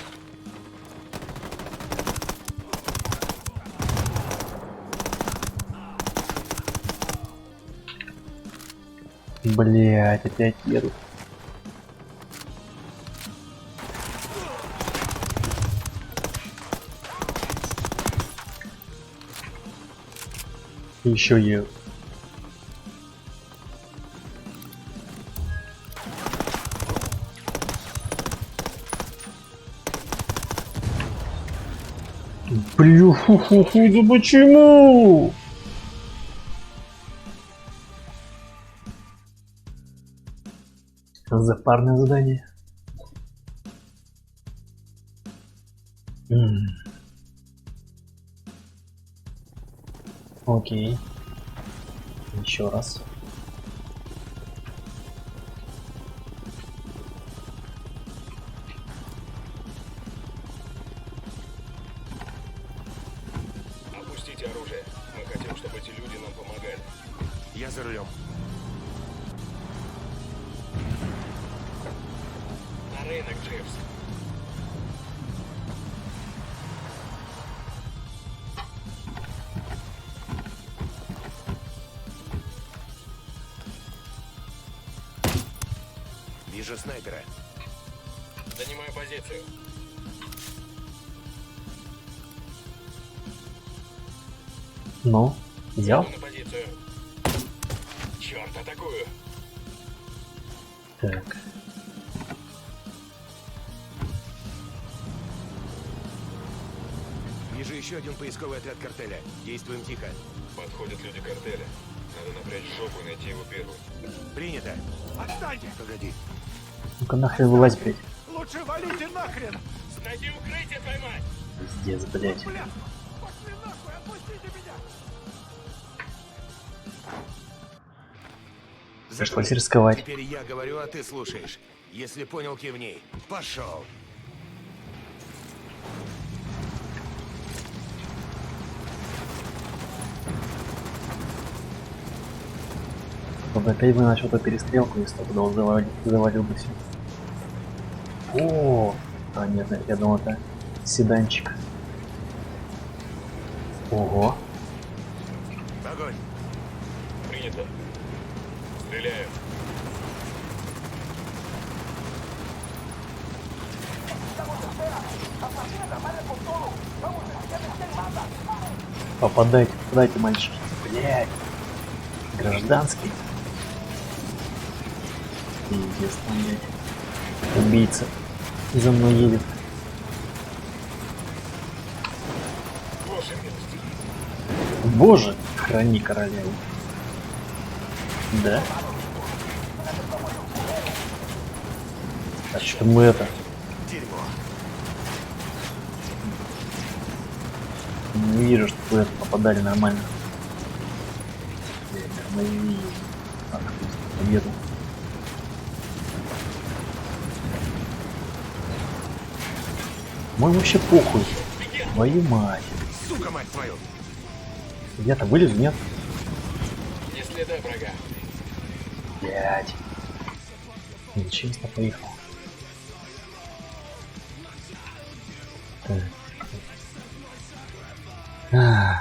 Блять, опять едут. Еще едут. Блю, фу-фу-фу, да почему? Запарное задание. Окей. Еще раз. Опустите оружие. Мы хотим, чтобы эти люди нам помогали. Я за рулем. На рынок, Дживс. Вижу снайпера. Занимаю позицию. Ну, взял? Иду на позицию. Черт, атакую. Так. Вижу еще один поисковый отряд картеля. Действуем тихо. Подходят люди картеля. Надо напрячь жопу и найти его первым. Принято. Отстаньте! Погоди. Ну-ка нахрен вылазь, блядь. Лучше валите нахрен! Найди укрытие, твою мать! Пиздец, блядь. Пошли нахуй, отпустите меня! Пришлось Заткнись. рисковать. Теперь я говорю, а ты слушаешь. Если понял, кивни. Пошел. Чтобы опять бы начал эту перестрелку, если туда вот завалил бы все. О, а нет, я думал, это седанчик. Ого. Огонь. Принято. Стреляю. Попадайте, попадайте, мальчики. Блять. Гражданский. Пиздец, там, блядь. Убийца. За мной едет. Ваша милость. Боже, храни королеву. Да? А что мы это? Дерьмо. Не вижу, что вы это попадали нормально. Мои победу. Мой вообще похуй. Твою мать. Сука, мать твою. Я-то вылезу, нет? Не следа врага. Блять. Нечестно поехал. Так. Ах.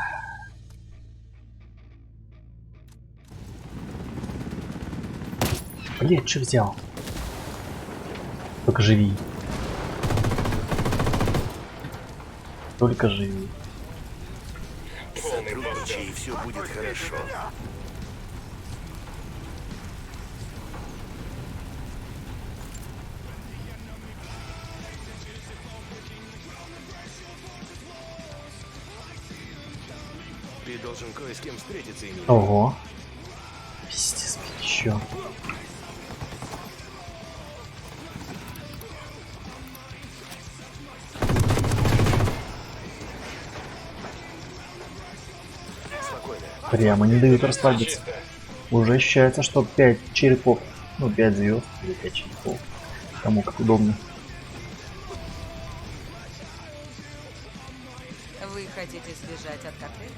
Блять, что взял? Только живи. Только живи. Сотрудничай, и все будет хорошо. Ты должен кое с кем встретиться, Эмиль. Ого. Пиздец, еще. Спокойно. Прямо не дают расслабиться. Чисто. Уже ощущается, что 5 черепов. Ну, 5 звезд или 5 черепов. Кому как удобно. Вы хотите сбежать от коктейля?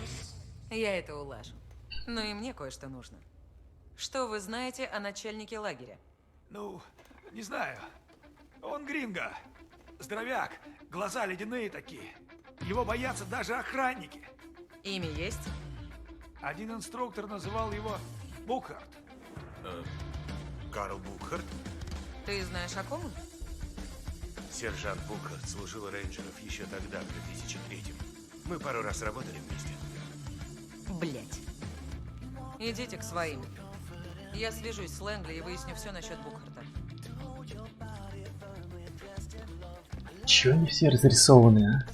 Я это улажу. Но и мне кое-что нужно. Что вы знаете о начальнике лагеря? Ну, не знаю. Он гринго. Здоровяк. Глаза ледяные такие. Его боятся даже охранники. Имя есть? Один инструктор называл его Букхарт. Карл Букхарт? Ты знаешь, о ком он? Сержант Букхарт служил рейнджеров еще тогда, в 2003-м. Мы пару раз работали вместе. Блять. Идите к своим. Я свяжусь с Лэнгли и выясню все насчет Букхарта. Чё они все разрисованы, а?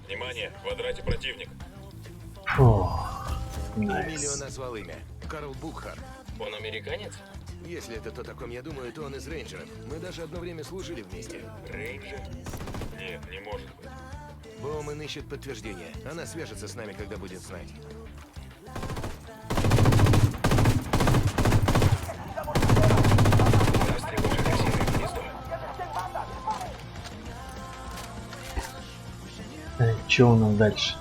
Внимание, в квадрате противник. Фу. Эмилио Найс. назвал имя. Карл Букхарт. Он американец? Если это то, о ком я думаю, то он из рейнджеров. Мы даже одно время служили вместе. Рейнджер? Нет, не может быть. Боуман ищет подтверждение. Она свяжется с нами, когда будет знать. Застрелил красивое гнездо. Так, чё у нас дальше?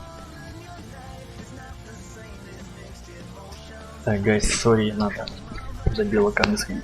Так, гайс, сори, надо за белоками сходить.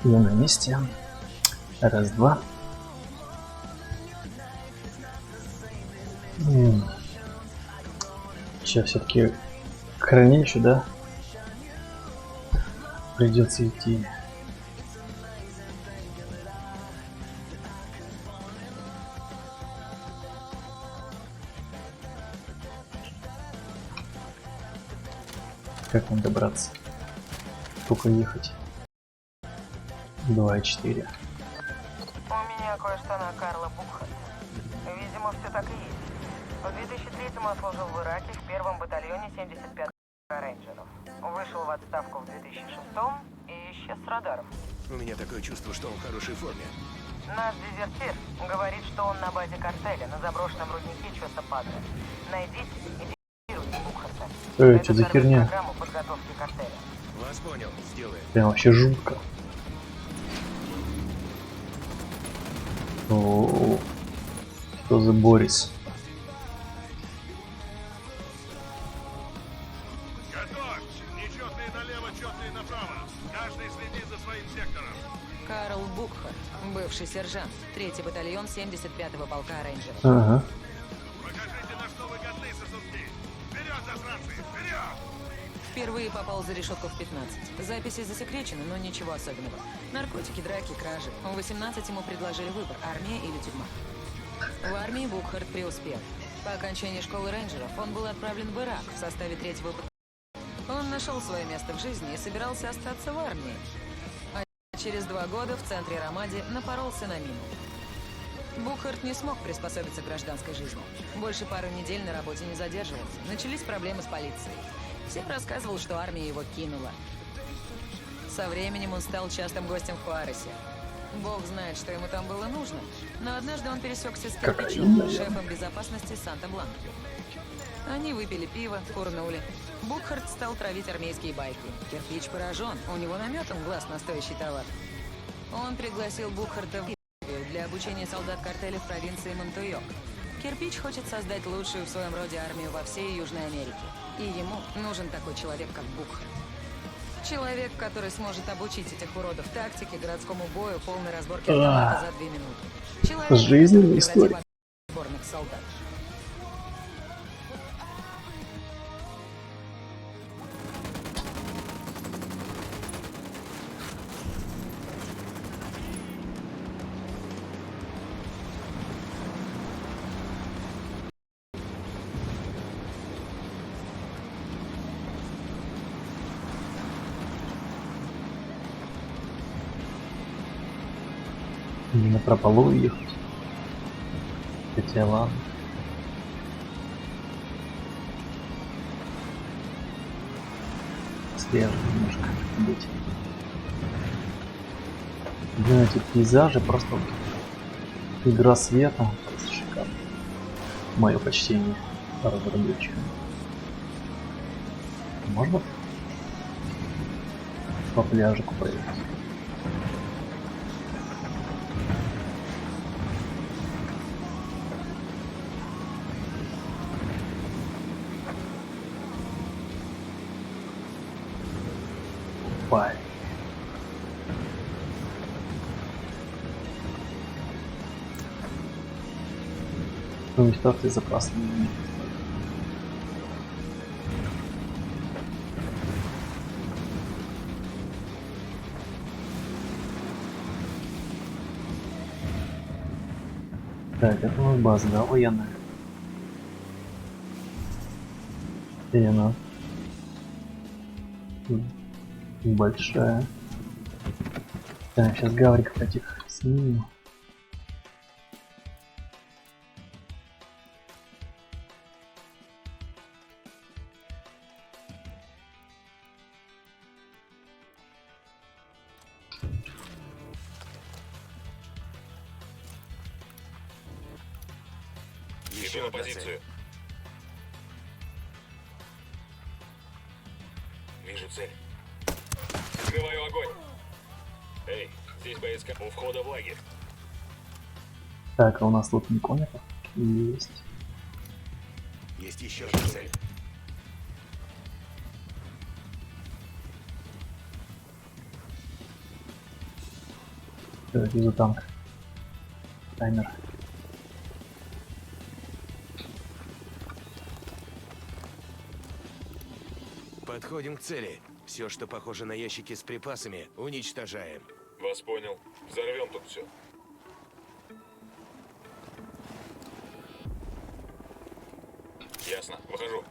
Я на месте. Раз, два. Сейчас все-таки к хранилищу, да? Придется идти. Как нам добраться? Сколько ехать? 2,4. У меня кое-что на Карла Букхарта. Видимо, все так и есть. В 2003-м он служил в Ираке в первом батальоне 75-х рейнджеров. Вышел в отставку в 2006-м и исчез с радаров. У меня такое чувство, что он в хорошей форме. Наш дезертир говорит, что он на базе картеля на заброшенном руднике Чоса Падре. Найдите и дезертируйте Букхарта. Это Что за сорвет херня? программу подготовки картеля. Вас понял, сделаем. Прям вообще жутко. О, что за Борис? Готовь! Нечетные налево, четные направо. Каждый следит за своим сектором. Карл Букхарт, бывший сержант, 3-й батальон 75-го полка рейнджеров. Ага. Покажите, на что вы годны, сосунки. Вперед, засранцы, вперед! Впервые попал за решетку в 15. Записи засекречены, но ничего особенного. Наркотики, драки, кражи. В 18 ему предложили выбор – армия или тюрьма. В армии Букхарт преуспел. По окончании школы рейнджеров он был отправлен в Ирак в составе 3-го батальона. Он нашел свое место в жизни и собирался остаться в армии. А через 2 года в центре Рамади напоролся на мину. Букхарт не смог приспособиться к гражданской жизни. Больше пары недель на работе не задерживался. Начались проблемы с полицией. Всем рассказывал, что армия его кинула. Со временем он стал частым гостем в Хуаресе. Бог знает, что ему там было нужно, но однажды он пересекся с Кирпичом, шефом безопасности Санта-Бланки. Они выпили пиво, курнули. Букхарт стал травить армейские байки. Кирпич поражен, у него наметан глаз на стоящий товар. Он пригласил Букхарта в Ливию для обучения солдат картеля в провинции Монтуйок. Кирпич хочет создать лучшую в своем роде армию во всей Южной Америке. И ему нужен такой человек, как Букхарт. Человек, который сможет обучить этих уродов тактике, городскому бою, полной разборке автомата за 2 минуты. Человек, Жизненная который история. превратит сборных солдат. Не на прополу ехать. Хотя ладно. Свежо немножко быть. Блин, эти пейзажи просто вот игра света. Просто шикарно. Мое почтение разработчикам. Можно по пляжику проехать? Бай. Уничтожьте запасные мины. Так, это у нас база, да, военная? И она большая. Так, сейчас гавриков этих снимем. Еще Иду на одна цель. позицию. Вижу цель. Открываю огонь. Эй, здесь боец у входа в лагерь. Так, а у нас тут не конников? Есть. Есть еще одна цель. Вижу танк. Таймер. Подходим к цели. Все, что похоже на ящики с припасами, уничтожаем. Вас понял. Взорвем тут все. Ясно. Выхожу.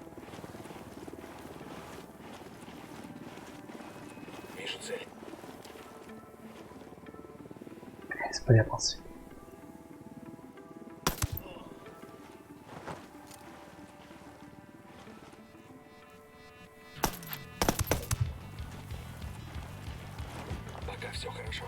Вижу цель. Спрятался. Пока все хорошо.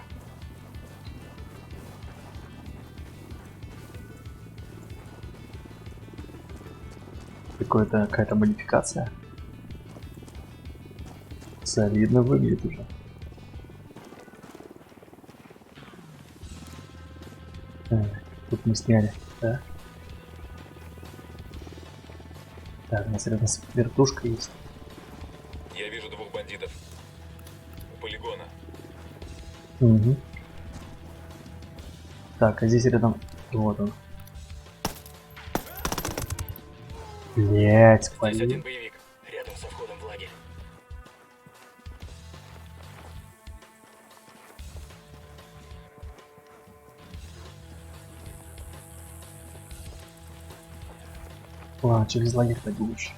Какая-то модификация. Солидно выглядит уже. Так, тут мы сняли, да? Так, у нас рядом с вертушкой есть. Я вижу двух бандитов. У полигона. Угу. Так, а здесь рядом... Вот он. Блять, Здесь один боевик. Рядом со входом в лагерь. Ладно, через лагерь пойду лучше.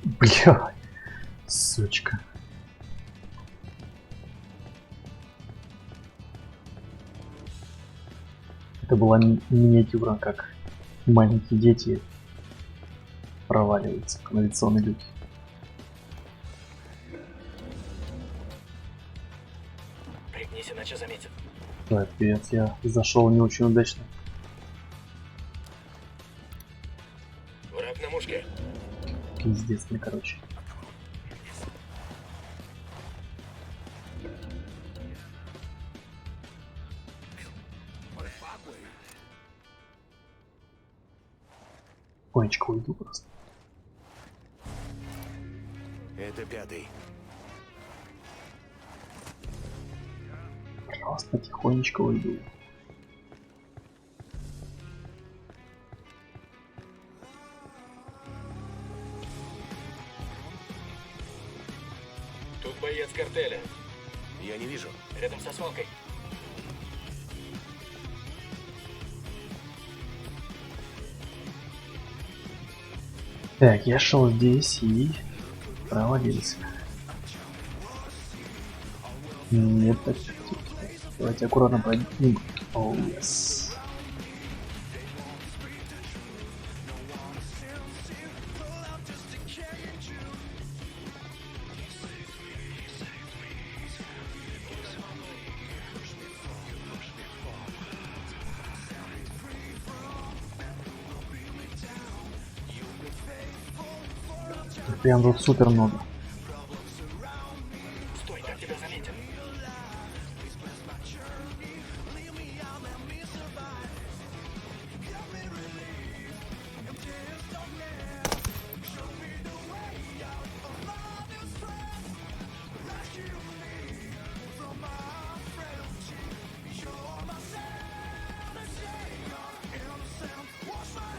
Бля, сучка. Это была миниатюра, как маленькие дети проваливаются в канализационный люк. Пригнись, иначе заметят. Капец, я зашел не очень удачно. Враг на мушке. Пиздец мне, короче. Тихонечко уйду просто. Это 5-й. Просто тихонечко уйду. Тут боец картеля. Я не вижу. Рядом со свалкой. Так, я шел здесь и провалился. Нет, так, давайте аккуратно пройдем. Оу, yes. Прям тут супер много. Стой, как тебя заметят.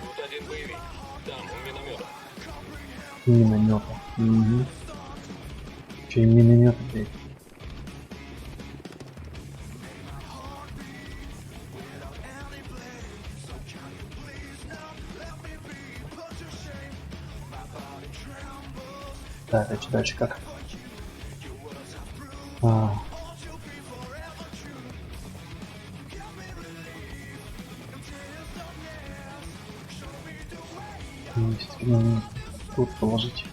Тут один боевик. Там, у миномета. Миномета. Угу. Че и миномет, блядь. Так, а что дальше как? Тут положить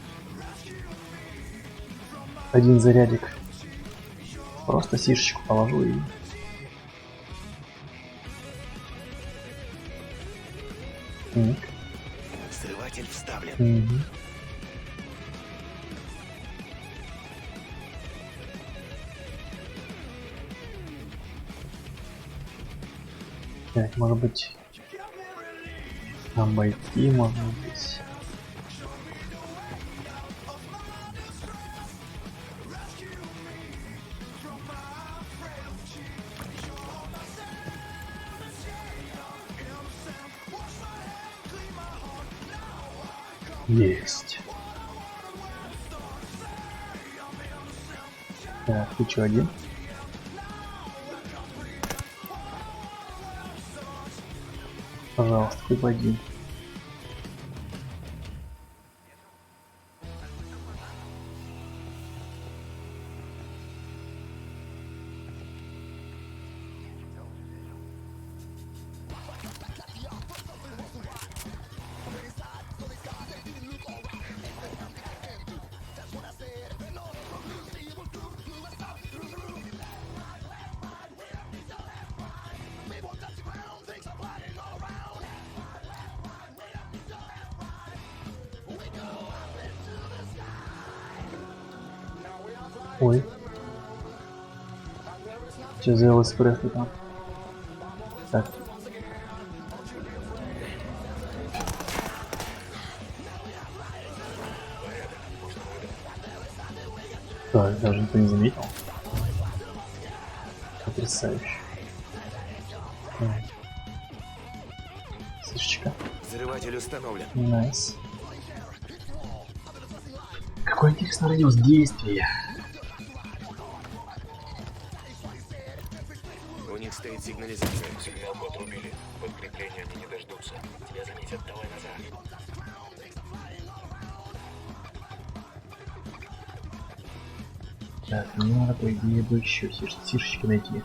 один зарядик. Просто сишечку положу и... Так. Взрыватель вставлен. Угу. Так, может быть, обойти можно здесь. Есть. Так, еще один. Пожалуйста, хоть один. Ой. Что за Элвис-Пресли там? Так. Так, даже никто не заметил. Потрясающе. Слышечка. Взрыватель установлен. Найс. Какой интересный радиус действия. У них стоит сигнализация. Сигналку отрубили. Подкрепления они не дождутся. Тебя заметят, давай назад. Так, мне надо, по идее, бы еще сишечки найти.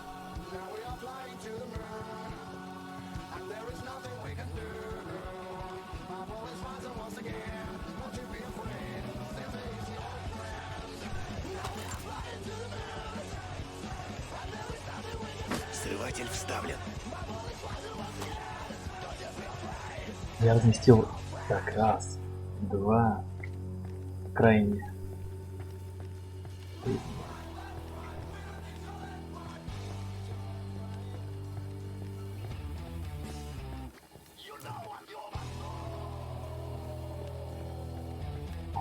Взрыватель вставлен. Я разместил так, раз, два, крайне.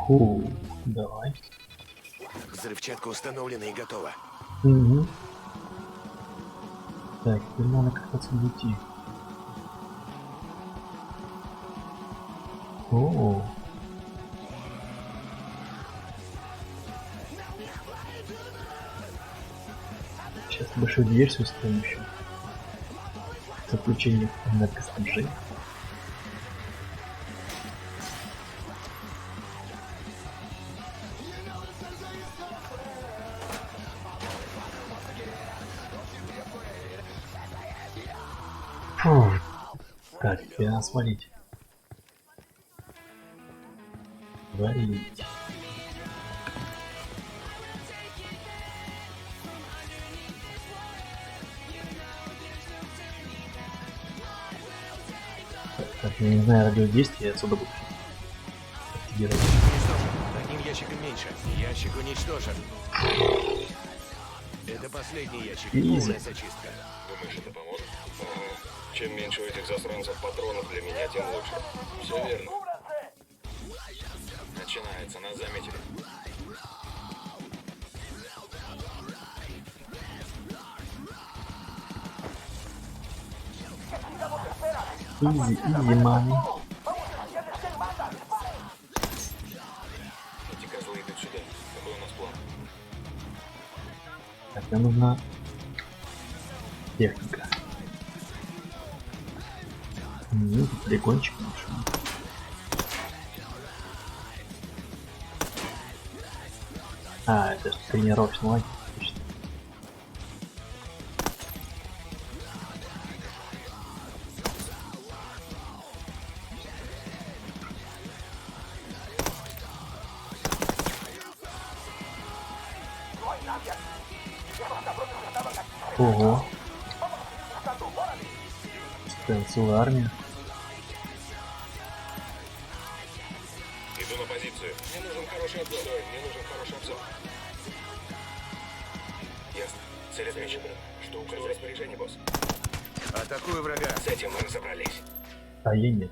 Фу, давай. Взрывчатка установлена и готова. Угу. Так, теперь надо как-то отсюда уйти. О. Сейчас большую дверь с еще. Заключение энергоснабжения. Фу. Так, теперь надо свалить. Свалить. Так, я не знаю радиодействия, я отсюда буду активировать. Одним ящиком меньше. Ящик уничтожен. Это последний ящик. Полная зачистка. Думаешь, это поможет? Ага. Чем меньше у этих засранцев патронов для меня, тем лучше. Все верно. Начинается, нас заметили. Изи, изи, мани. Эти козлы идут сюда. Какой у нас план? Так, нам нужна техника. Ну, тут полигончик лучше. А, это же тренировочный лагерь. Точно. Ого. Целая армия. Иду на позицию. Мне нужен хороший обзор. Мне нужен хороший обзор. Ясно. Цель отмечена. Что укажу распоряжение, босс? Атакую врага. С этим мы разобрались. А я нет.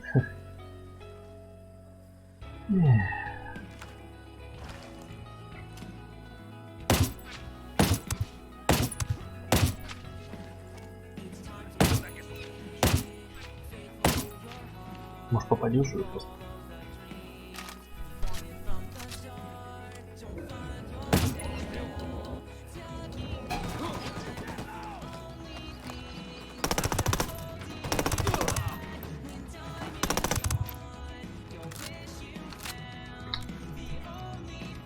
Может попадешь уже просто?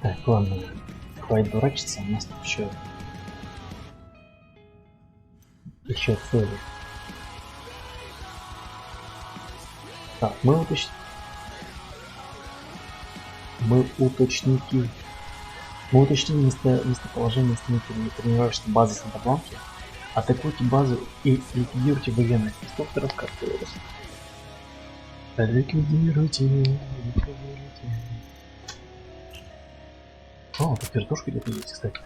Так, ладно, хватит дурачиться, у нас тут еще цели. Так, мы уточнили местоположение основной тренировочной базы Санта-Бланки. Атакуйте базу и ликвидируйте военных инструкторов Картерус. Ликвидируйте. О, тут вертушка где-то есть, кстати.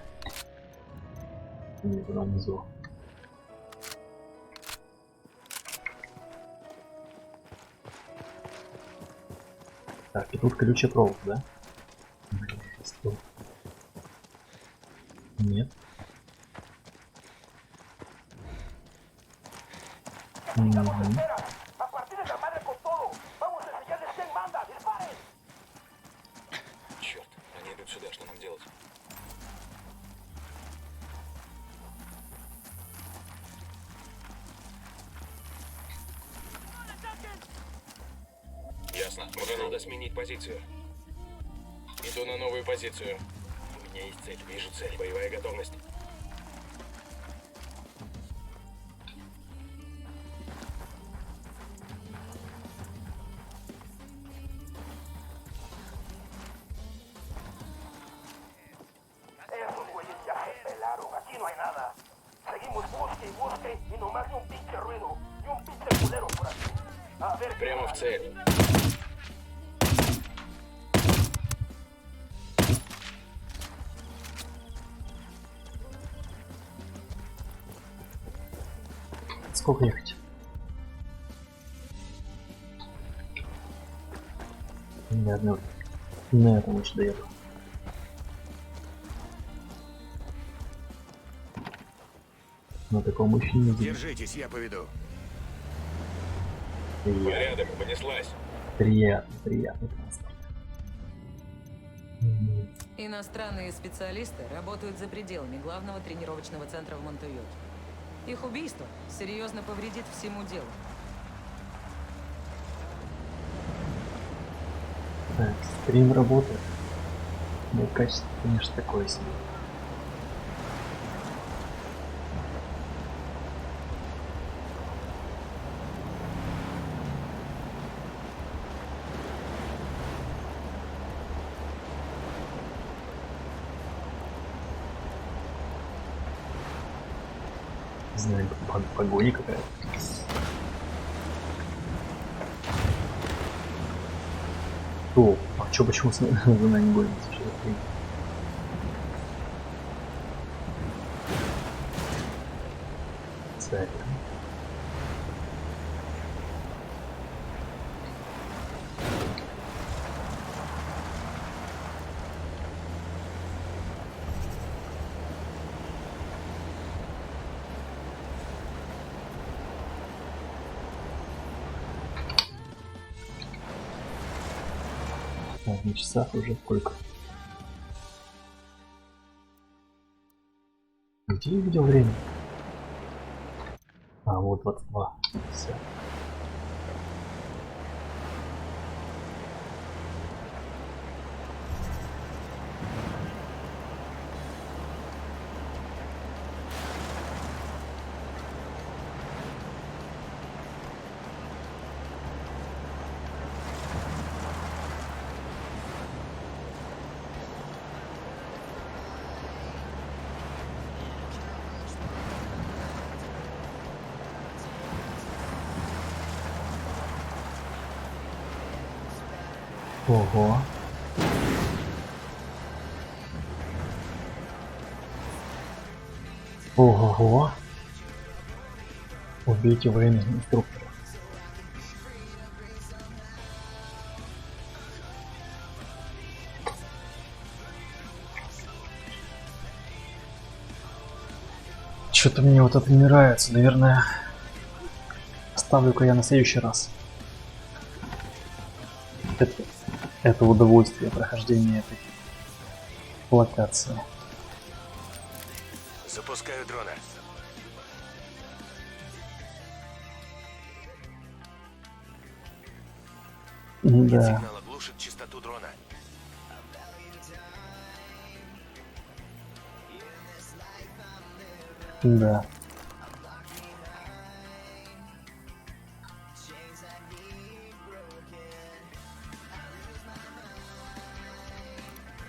Не туда внизу. Так, и тут колючая проволока, да? Что? Нет. Черт, они идут сюда, что нам делать? Ясно. Уже надо сменить позицию. Иду на новую позицию. У меня есть цель. Вижу цель. Боевая готовность. Esos güeyes ya se pelaron, aquí no hay nada. Seguimos busque y nomás ni un pinche ruido, ni un pinche culero por aquí. A ver qué Прямо в цель. Сколько ехать? Ни одного. На этом лучше доеду. На таком еще не видно. Держитесь, я поведу. Порядок, понеслась. Приятный транспорт. Иностранные специалисты работают за пределами главного тренировочного центра в Монтуйоке. Их убийство серьезно повредит всему делу. Так, стрим работает. Но качество, конечно, такое себе. Не знаю, погоня какая-то. О, а чё, почему за нами гонится? Что за хрень? Цель. Так, на часах уже сколько? Где я видел время? А, вот 22. Все. Ого. Ого. Убейте военных инструкторов. Что-то мне вот это не нравится. Наверное, ставлю-ка я на следующий раз. Это удовольствие прохождения этой локации. Запускаю дрона. Да. Сигнал оглушит частоту дрона. Да.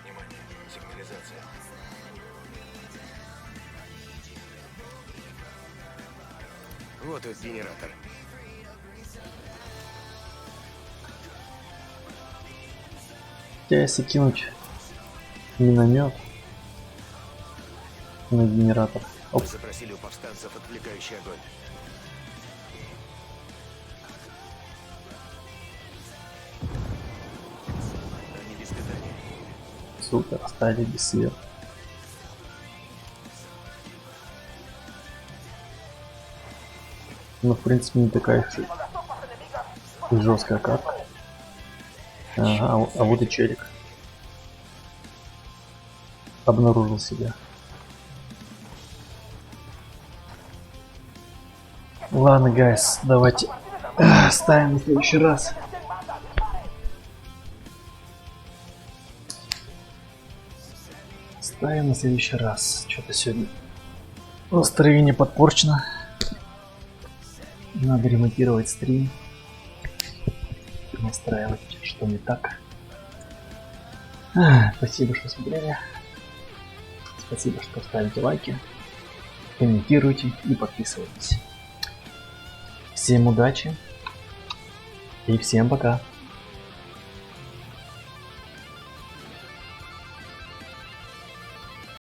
Внимание, сигнализация. Вот этот генератор. Если кинуть миномет на генератор. Оп. Запросили у повстанцев отвлекающий огонь. Они без питания. Супер, оставили без света. Ну, в принципе, не такая жесткая карта. Ага, а вот и челик. Обнаружил себя. Ладно, гайс, давайте ставим на следующий раз. Ставим на следующий раз. Что-то сегодня настроение подпорчено. Надо ремонтировать стрим. Настраивать, что не так. Спасибо, что смотрели. Спасибо, что ставите лайки, комментируйте и подписывайтесь. Всем удачи и всем пока.